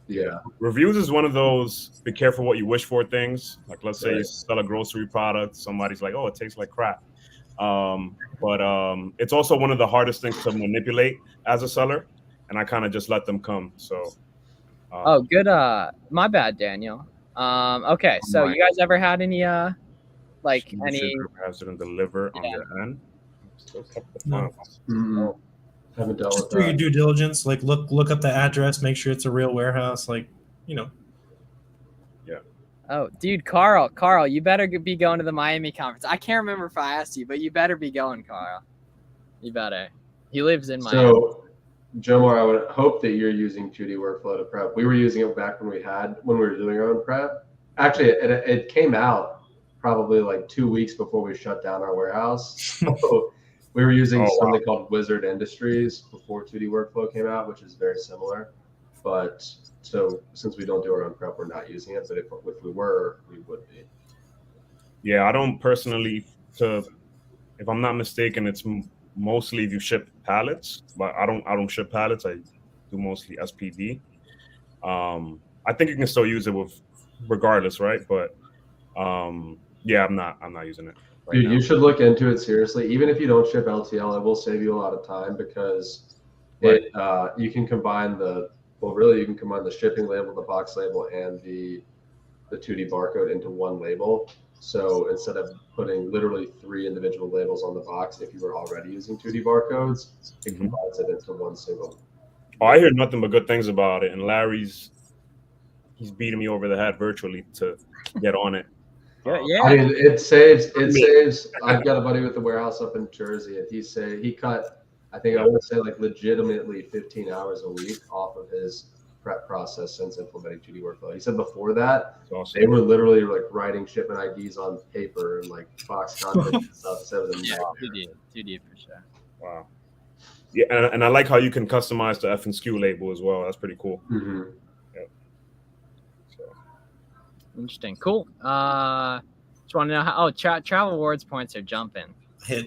Yeah. Reviews is one of those be careful what you wish for things. Like let's say you sell a grocery product, somebody's like, oh, it tastes like crap. But it's also one of the hardest things to manipulate as a seller, and I kind of just let them come. So oh, good. My bad, Daniel. Okay, so you guys ever had any any didn't deliver on the end? Still kept the No. Mm-hmm. Haven't dealt with Just do your that. due diligence. Like look up the address, make sure it's a real warehouse. Like, Oh, dude, Carl, you better be going to the Miami conference. I can't remember if I asked you, but you better be going, Carl. You better. He lives in Miami. So, Jomar, I would hope that you're using 2D workflow to prep. We were using it back when we were doing our own prep. Actually, it came out probably like 2 weeks before we shut down our warehouse. So we were using something called Wizard Industries before 2D workflow came out, which is very similar. But so since we don't do our own prep, we're not using it. But if we were, we would be. Yeah, I don't personally. If I'm not mistaken, it's mostly if you ship pallets, but I don't ship pallets. I do mostly SPD. I think you can still use it regardless, right? But yeah, I'm not using it. Dude, you should look into it seriously. Even if you don't ship LTL, it will save you a lot of time because you can combine the shipping label, the box label, and the 2D barcode into one label. So instead of putting literally 3 individual labels on the box, if you were already using 2D barcodes, it combines it into one single. Oh, I hear nothing but good things about it, and he's beating me over the head virtually to get on it. Yeah. I mean, it saves. I've got a buddy with a warehouse up in Jersey, and he cut, I think I want to say like legitimately 15 hours a week off of his prep process since implementing 2D workflow. He said before that, they were literally like writing shipment IDs on paper and like box content and stuff. So it was a nightmare. 2D for sure. Wow. Yeah, and I like how you can customize the F and SKU label as well. That's pretty cool. Mm-hmm. Interesting. Cool. Just want to know how. Travel Awards points are jumping. Yeah.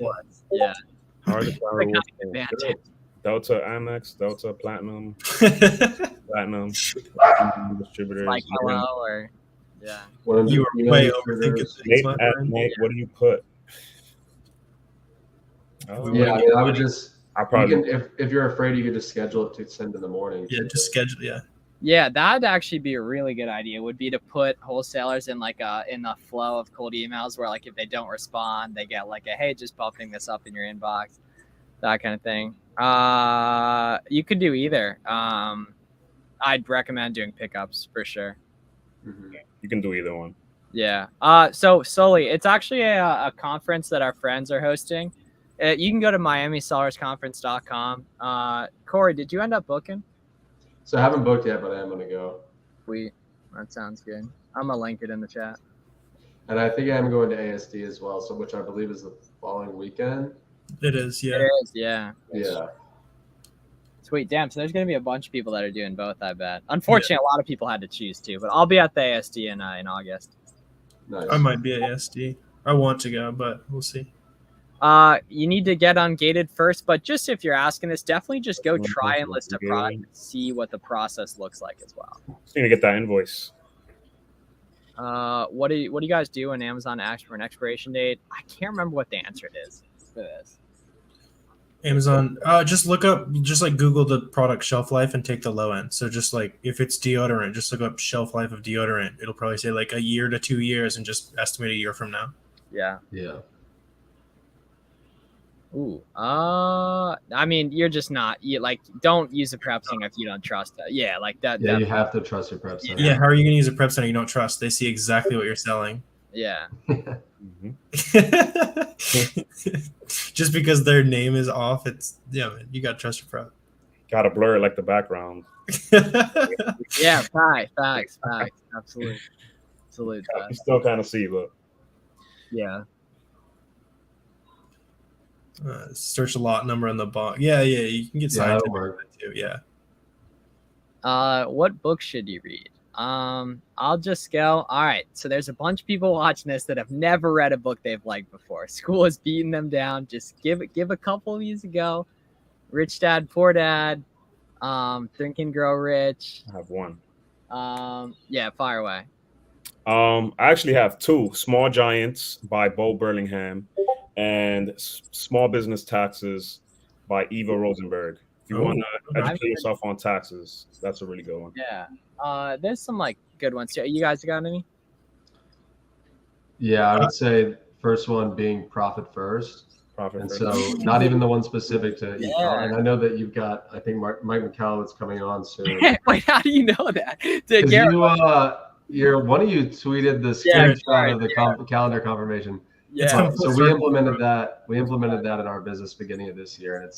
How are the travel Like, awards kind of points? advantage. Delta Amex, Delta Platinum, distributors. Like hello or You were way overthinking things, Late my at friend. night, what do you put? Oh, Yeah, I mean, I would just. I probably if you're afraid, you could just schedule it to send in the morning. Yeah, just schedule. Yeah. Yeah, that'd actually be a really good idea. Would be to put wholesalers in like in the flow of cold emails where like if they don't respond, they get like a hey, just bumping this up in your inbox, that kind of thing. You could do either. I'd recommend doing pickups for sure. Mhm. You can do either one. Yeah. So Sully, it's actually a conference that our friends are hosting. You can go to miamisellers.conference.com. Corey, did you end up booking? So I haven't booked yet, but I am gonna go. Sweet. That sounds good. I'm gonna link it in the chat. And I think I am going to ASD as well, so which I believe is the following weekend. It is, yeah. It is, yeah. Yeah. Sweet. Damn. So there's gonna be a bunch of people that are doing both, I bet. Unfortunately, a lot of people had to choose too, but I'll be at the ASD in August. Nice. I might be at ASD. I want to go, but we'll see. You need to get ungated first, but just if you're asking this, definitely just go try and list a product and see what the process looks like as well. Just need to get that invoice. What do you guys do on Amazon Ask for an expiration date? I can't remember what the answer is for this. Amazon, just look up, just like Google the product shelf life and take the low end. So just like if it's deodorant, just look up shelf life of deodorant. It'll probably say like a year to 2 years and just estimate a year from now. Yeah. Yeah. Ooh. I mean, you're just not. Don't use a prep center if you don't trust it. Yeah, like that. Yeah, you have to trust your prep center. Yeah, how are you going to use a prep center you don't trust? They see exactly what you're selling. Yeah. Mm-hmm. Just because their name is off, it's man, you got to trust your prep. Gotta blur it like the background. Yeah, facts. Absolutely. You still kind of see, but Yeah. Search a lot number on the box. Yeah, you can get scientific that'll work. too. Yeah. What book should you read? I'll just go. All right. So there's a bunch of people watching this that have never read a book they've liked before. School has beaten them down. Just give a couple of these a go. Rich Dad, Poor Dad, Think and Grow Rich. I have one. Yeah, fire away. I actually have two: Small Giants by Bo Burlingham and Small Business Taxes by Eva Rosenberg. If you want to educate yourself on taxes, that's a really good one. Yeah. There's some like good ones. You guys got any? Yeah, I would say first one being Profit First. And so not even the one specific to e-com. And I know that you've got, I think Mike McCallow's coming on soon. Wait, how do you know that? One of you tweeted the screenshot of the calendar confirmation. Yeah. So we implemented that. We implemented that in our business beginning of this year, and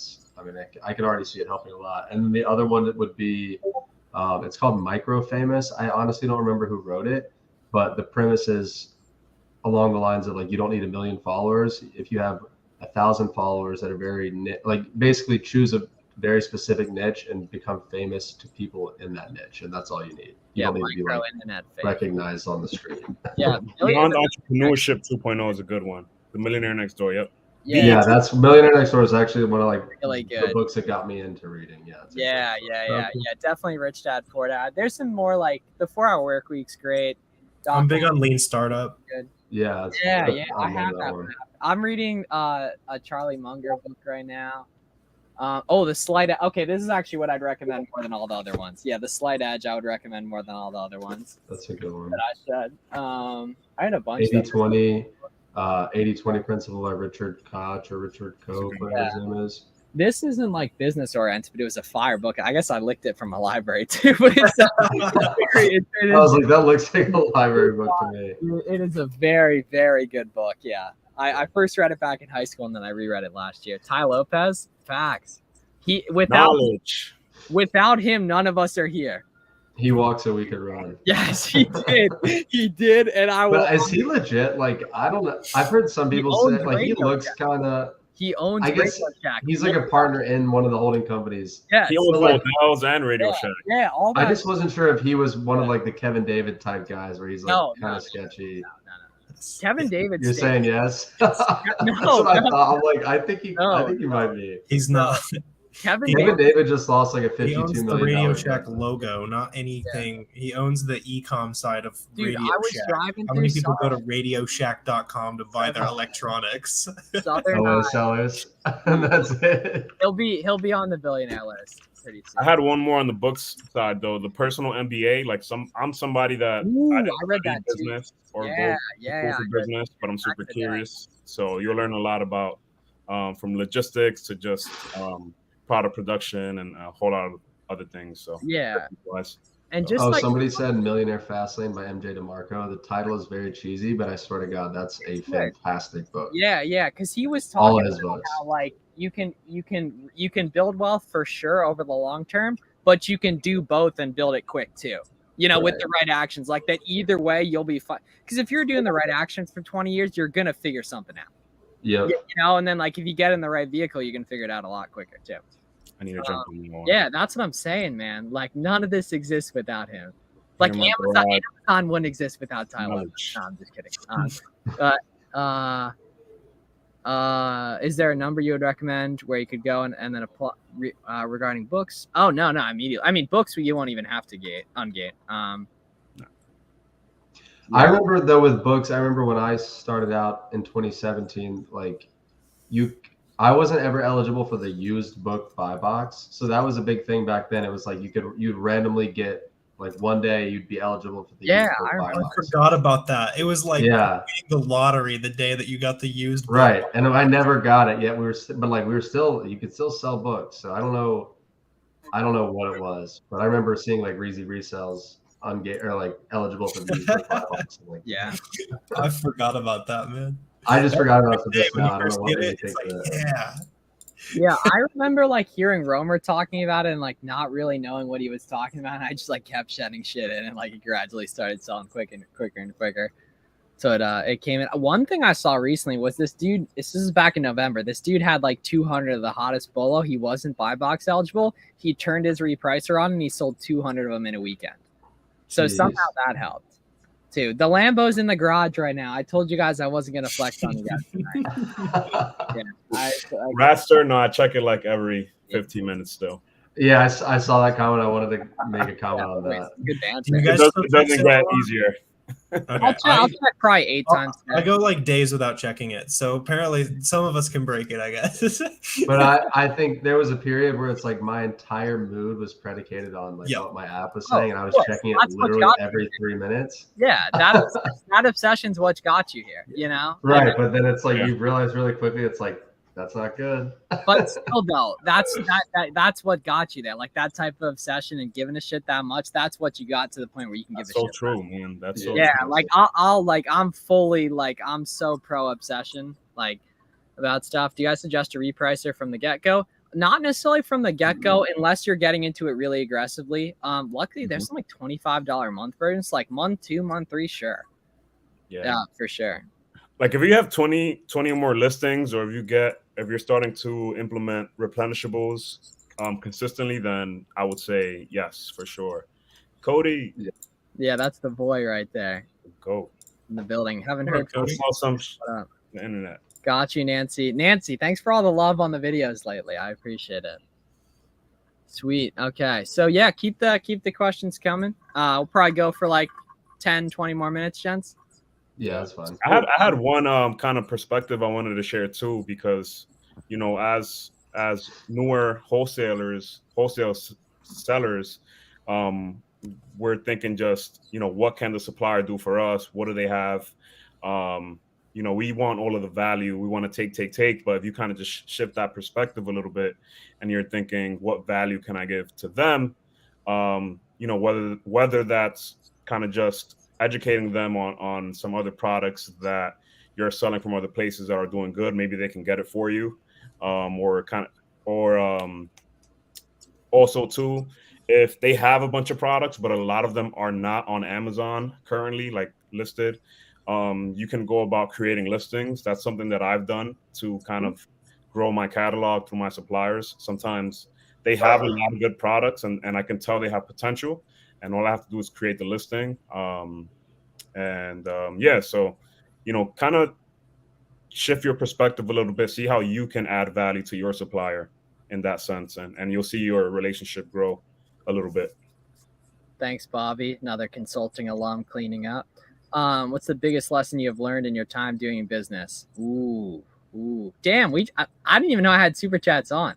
I can already see it helping a lot. And then the other one that would be, it's called Micro Famous. I honestly don't remember who wrote it, but the premise is along the lines of like you don't need 1 million followers if you have 1,000 followers that are very basically choose a very specific niche and become famous to people in that niche, and that's all you need. You don't need to be like recognized on the street. Yeah, Beyond Entrepreneurship 2.0 is a good one. The Millionaire Next Door. Yep. Yeah, that's Millionaire Next Door is actually one of really the books that got me into reading. Yeah. Definitely Rich Dad, Poor Dad. There's some more like the 4 Hour Work Week's great. I'm big on Lean Startup. Good. Yeah. I have that one. I'm reading a Charlie Munger book right now. The Slight Edge. Okay, this is actually what I'd recommend more than all the other ones. Yeah, the Slight Edge I would recommend more than all the other ones. That's a good one. That I said. I had a bunch. 80-20 principle by Richard Koch or Richard Koch, whatever his name is. This isn't like business oriented, but it was a fire book. I guess I licked it from a library too. But I was like, that looks like a library book to me. It is a very, very good book. Yeah. I first read it back in high school and then I reread it last year. Ty Lopez, facts. Without him, none of us are here. He walked so we could run. Yes, he did. He did, and But is he legit? Like, I don't know. I've heard some people say like he looks kind of. He owns. I guess he's like a partner in one of the holding companies. Yeah, he owns hotels and Radio Shack. Yeah, all that. I just wasn't sure if he was one of like the Kevin David type guys where he's like kind of sketchy. No. Kevin David. You're saying yes? No, that's what I thought. I'm like, I think he might be. He's not. Kevin David just lost like a $52 million. He owns the Radio Shack logo, not anything. Yeah. He owns the e-com side of Radio Shack. How many people go to RadioShack.com to buy their electronics? sellers, and that's it. He'll be on the billionaire list. pretty soon. I had one more on the books side though. The personal MBA, like I'm somebody that I read that business too. or Yeah, go for business, but I'm super curious. So you'll learn a lot about from logistics to just product production and a whole lot of other things. So yeah, and just somebody said Millionaire Fastlane by MJ DeMarco. The title is very cheesy, but I swear to God, that's a fantastic book. Yeah, because he was talking all his about books. how like you can build wealth for sure over the long term, but you can do both and build it quick too. You know, with the right actions, like that. Either way, you'll be fine. Because if you're doing the right actions for 20 years, you're gonna figure something out. Yeah, you know, and then like if you get in the right vehicle, you can figure it out a lot quicker too. I need to jump in more. Yeah, that's what I'm saying, man. Like none of this exists without him. Like Amazon wouldn't exist without Tyler. No, I'm just kidding. Is there a number you would recommend where you could go and then apply regarding books? Oh no, immediately. I mean, books you won't even have to ungate. I remember though with books, I remember when I started out in 2017, like I wasn't ever eligible for the used book buy box. So that was a big thing back then. It was like you'd randomly get like one day you'd be eligible for the used book buy box. I forgot about that. It was like winning the lottery the day that you got the used book. Right. And I never got it yet. You could still sell books. So I don't know what it was, but I remember seeing like Reezy resells or like eligible for the used book buy box. Like, I forgot about that, man. I just forgot about this now. I don't know what you think of that. Yeah, I remember like hearing Romer talking about it and like not really knowing what he was talking about. And I just like kept shedding shit in and like it gradually started selling quicker and quicker. So it came in. One thing I saw recently was this dude. This is back in November. This dude had like 200 of the hottest bolo. He wasn't buy box eligible. He turned his repricer on and he sold 200 of them in a weekend. So somehow that helped. Too. The Lambo's in the garage right now. I told you guys I wasn't gonna flex on you guys tonight. Raster, no, I check it like every 15 minutes still. Yeah, I saw that comment. I wanted to make a comment on that. Good answer. It doesn't get easier. Okay. I'll check probably 8 times. I go like days without checking it. So apparently some of us can break it, I guess. But I think there was a period where it's like my entire mood was predicated on like what my app was saying, and I was checking it literally every 3 minutes. Yeah, that obsession's what got you here, you know? Right, but then it's like you realize really quickly it's like that's not good. But still though, that's what got you there. Like that type of obsession and giving a shit that much, that's what you got to the point where you can give a shit. So true, man. That's so true. Like I'm fully like I'm so pro obsession like about stuff. Do you guys suggest a repricer from the get-go? Not necessarily from the get-go unless you're getting into it really aggressively. Luckily there's some like $25 a month versions, like month 2, month 3, sure. Yeah, for sure. Like if you have 20 or more listings, or if you're starting to implement replenishables consistently, then I would say yes, for sure. Cody. Yeah, that's the boy right there. Go. In the building. Haven't heard from the internet. Got you, Nancy. Nancy, thanks for all the love on the videos lately. I appreciate it. Sweet. Okay. So yeah, keep the questions coming. We'll probably go for like 10, 20 more minutes, gents. Yeah, that's fine. I had one kind of perspective I wanted to share too, because you know, as newer wholesale sellers, we're thinking just, you know, what can the supplier do for us? What do they have? You know, we want all of the value. We want to take, but if you kind of just shift that perspective a little bit and you're thinking, what value can I give to them? You know, whether that's kind of just educating them on some other products that you're selling from other places that are doing good. Maybe they can get it for you. Also too, if they have a bunch of products, but a lot of them are not on Amazon currently, like listed, you can go about creating listings. That's something that I've done to kind of grow my catalog through my suppliers. Sometimes they have a lot of good products and I can tell they have potential, and all I have to do is create the listing. Yeah, so, you know, kind of shift your perspective a little bit, see how you can add value to your supplier in that sense, and you'll see your relationship grow a little bit. Thanks, Bobby. Another consulting alum cleaning up. What's the biggest lesson you have learned in your time doing business? Ooh, damn. I didn't even know I had super chats on.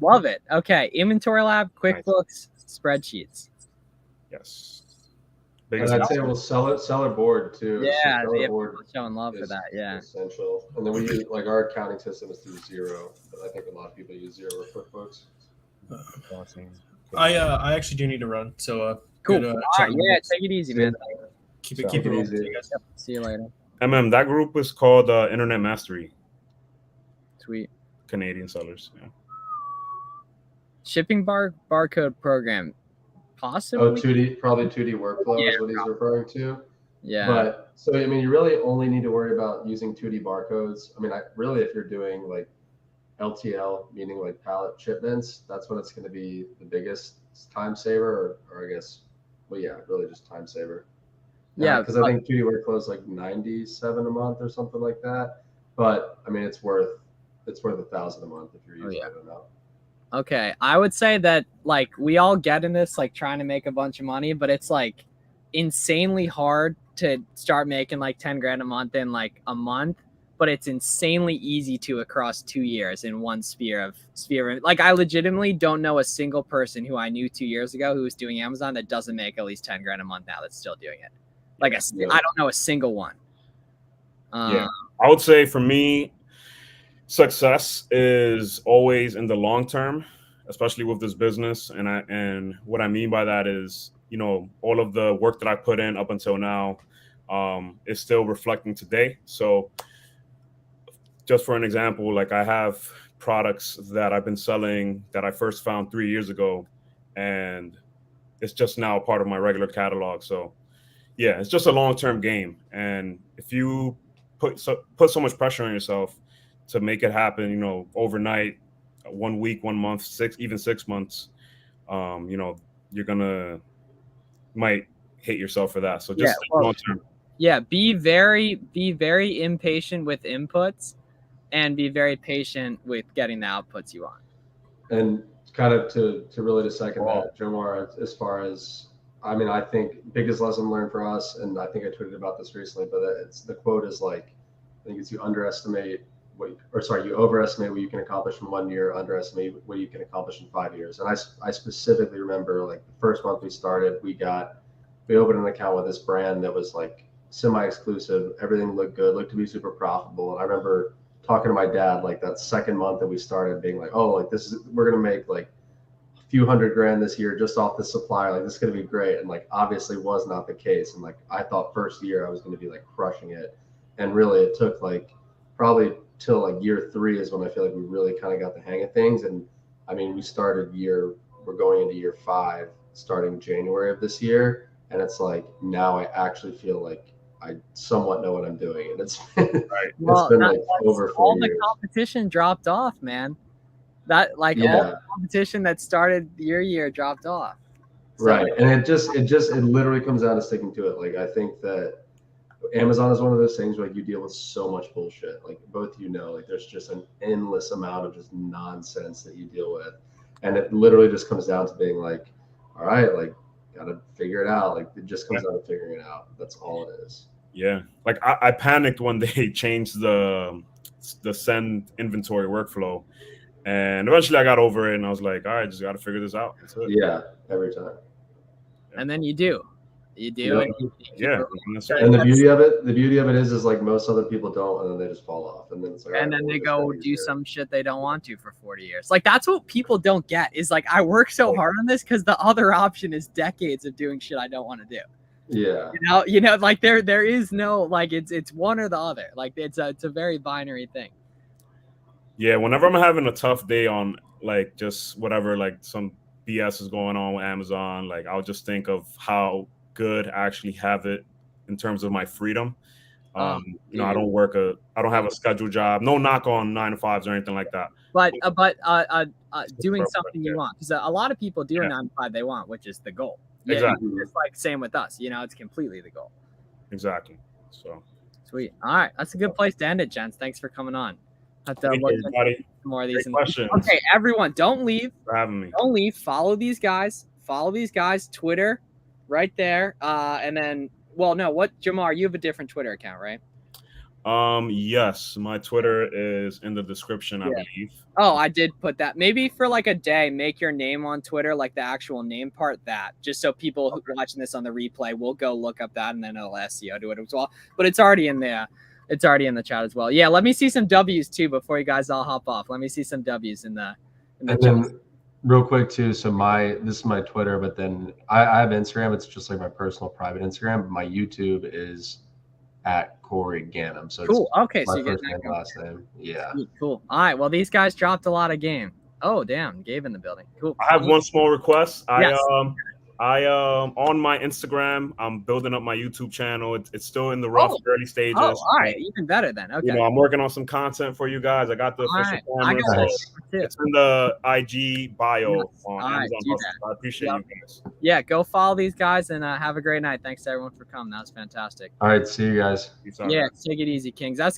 Love it. Okay, Inventory Lab, QuickBooks, spreadsheets. Yes. And I'd say we'll seller board too. Yeah, so seller board showing love for that. Yeah, essential. And then we use like our accounting system is through Zero, but I think a lot of people use Zero or QuickBooks. I actually do need to run, so cool. Good, All right, yeah, take it easy, man. Keep it easy. easy. Yep. See you later. That group is called Internet Mastery. Sweet. Canadian sellers. Yeah. Shipping barcode program. Possibly. Oh, 2D, probably 2D workflow is what he's referring to. Yeah. But so, I mean, you really only need to worry about using 2D barcodes. I mean, really, if you're doing like LTL, meaning like pallet shipments, that's when it's going to be the biggest time saver, or I guess, well, yeah, really just time saver. Yeah. Because I think 2D workflow is like 97 a month or something like that. But I mean, it's worth $1,000 a month if you're using it enough. Okay, I would say that like we all get in this like trying to make a bunch of money, but it's like insanely hard to start making like 10 grand a month in like a month, but it's insanely easy to across 2 years in one sphere. Like I legitimately don't know a single person who I knew 2 years ago who was doing Amazon that doesn't make at least 10 grand a month now that's still doing it. Like I don't know a single one. Yeah, I would say for me, success is always in the long term, especially with this business. And what I mean by that is, you know, all of the work that I put in up until now is still reflecting today. So just for an example, like I have products that I've been selling that I first found 3 years ago, and it's just now a part of my regular catalog. So yeah, it's just a long-term game. And if you put so much pressure on yourself to make it happen, you know, overnight, 1 week, 1 month, 6 months, you know, you're might hate yourself for that. So just long term. Yeah, be very impatient with inputs, and be very patient with getting the outputs you want. And kind of to really second that, Jomar, as far as, I mean, I think biggest lesson learned for us, and I think I tweeted about this recently, but the quote is like, I think it's you overestimate what you can accomplish in 1 year, underestimate what you can accomplish in 5 years. And I specifically remember like the first month we started, we opened an account with this brand that was like semi-exclusive. Everything looked good, looked to be super profitable. And I remember talking to my dad like that second month that we started, being like, oh, like we're gonna make like a few $100 grand this year just off the supplier. Like this is gonna be great. And like obviously was not the case. And like I thought first year I was gonna be like crushing it. And really it took like probably till like year 3 is when I feel like we really kind of got the hang of things. And I mean, we're going into year 5 starting January of this year. And it's like, now I actually feel like I somewhat know what I'm doing. And it's been, it's been like over 4 years. All the competition dropped off, man. That like all the competition that started your year dropped off. So, right. And it literally comes down to sticking to it. Like, I think that Amazon is one of those things where like you deal with so much bullshit. Like both, you know, like there's just an endless amount of just nonsense that you deal with. And it literally just comes down to being like, all right, like gotta figure it out. Like it just comes down to figuring it out. That's all it is. Yeah. Like I panicked when they changed the send inventory workflow. And eventually I got over it and I was like, all right, just gotta figure this out. That's it. Yeah, every time. And then you do. You do. Yeah. And the beauty of it is like most other people don't, and then they just fall off. And then it's like, and then they go do some shit they don't want to for 40 years. Like that's what people don't get is like, I work so hard on this because the other option is decades of doing shit I don't want to do. Yeah. You know, like there is no, like it's one or the other. Like it's a very binary thing. Yeah. Whenever I'm having a tough day on like just whatever, like some BS is going on with Amazon, like I'll just think of how good I actually have it in terms of my freedom. You know, I don't have a scheduled job. No knock on 9 to 5s or anything like that. But doing something you want, because a lot of people do a 9 to 5 they want, which is the goal. Exactly. It's like same with us. You know, it's completely the goal. Exactly. So sweet. All right, that's a good place to end it, gents. Thanks for coming on. Have to look at more of these questions. Okay, everyone, don't leave. For having me. Don't leave. Follow these guys. Twitter. Right there. And then, well, no, Jomar, you have a different Twitter account, right? Yes, my Twitter is in the description, I believe. Oh, I did put that. Maybe for like a day, make your name on Twitter, like the actual name part, that just so people who are watching this on the replay will go look up that, and then it'll SEO to it as well. But it's already in there. It's already in the chat as well. Yeah, let me see some W's too before you guys all hop off. Let me see some W's in the and then real quick too. So this is my Twitter, but then I have Instagram. It's just like my personal private Instagram. But my YouTube is at Corey Ganim. So cool. Okay, my so you get first name, last name. Yeah. Cool. All right. Well, these guys dropped a lot of game. Oh, damn. Gabe in the building. Cool. I have one small request. Yes. I on my Instagram, I'm building up my YouTube channel. It's still in the rough early stages. Oh, all right, even better then. Okay. You know, I'm working on some content for you guys. I got the official cameras. It's in the IG bio on Amazon. I appreciate you guys. Yeah, go follow these guys and have a great night. Thanks to everyone for coming. That was fantastic. All right, see you guys. Yeah, take it easy, Kings. That's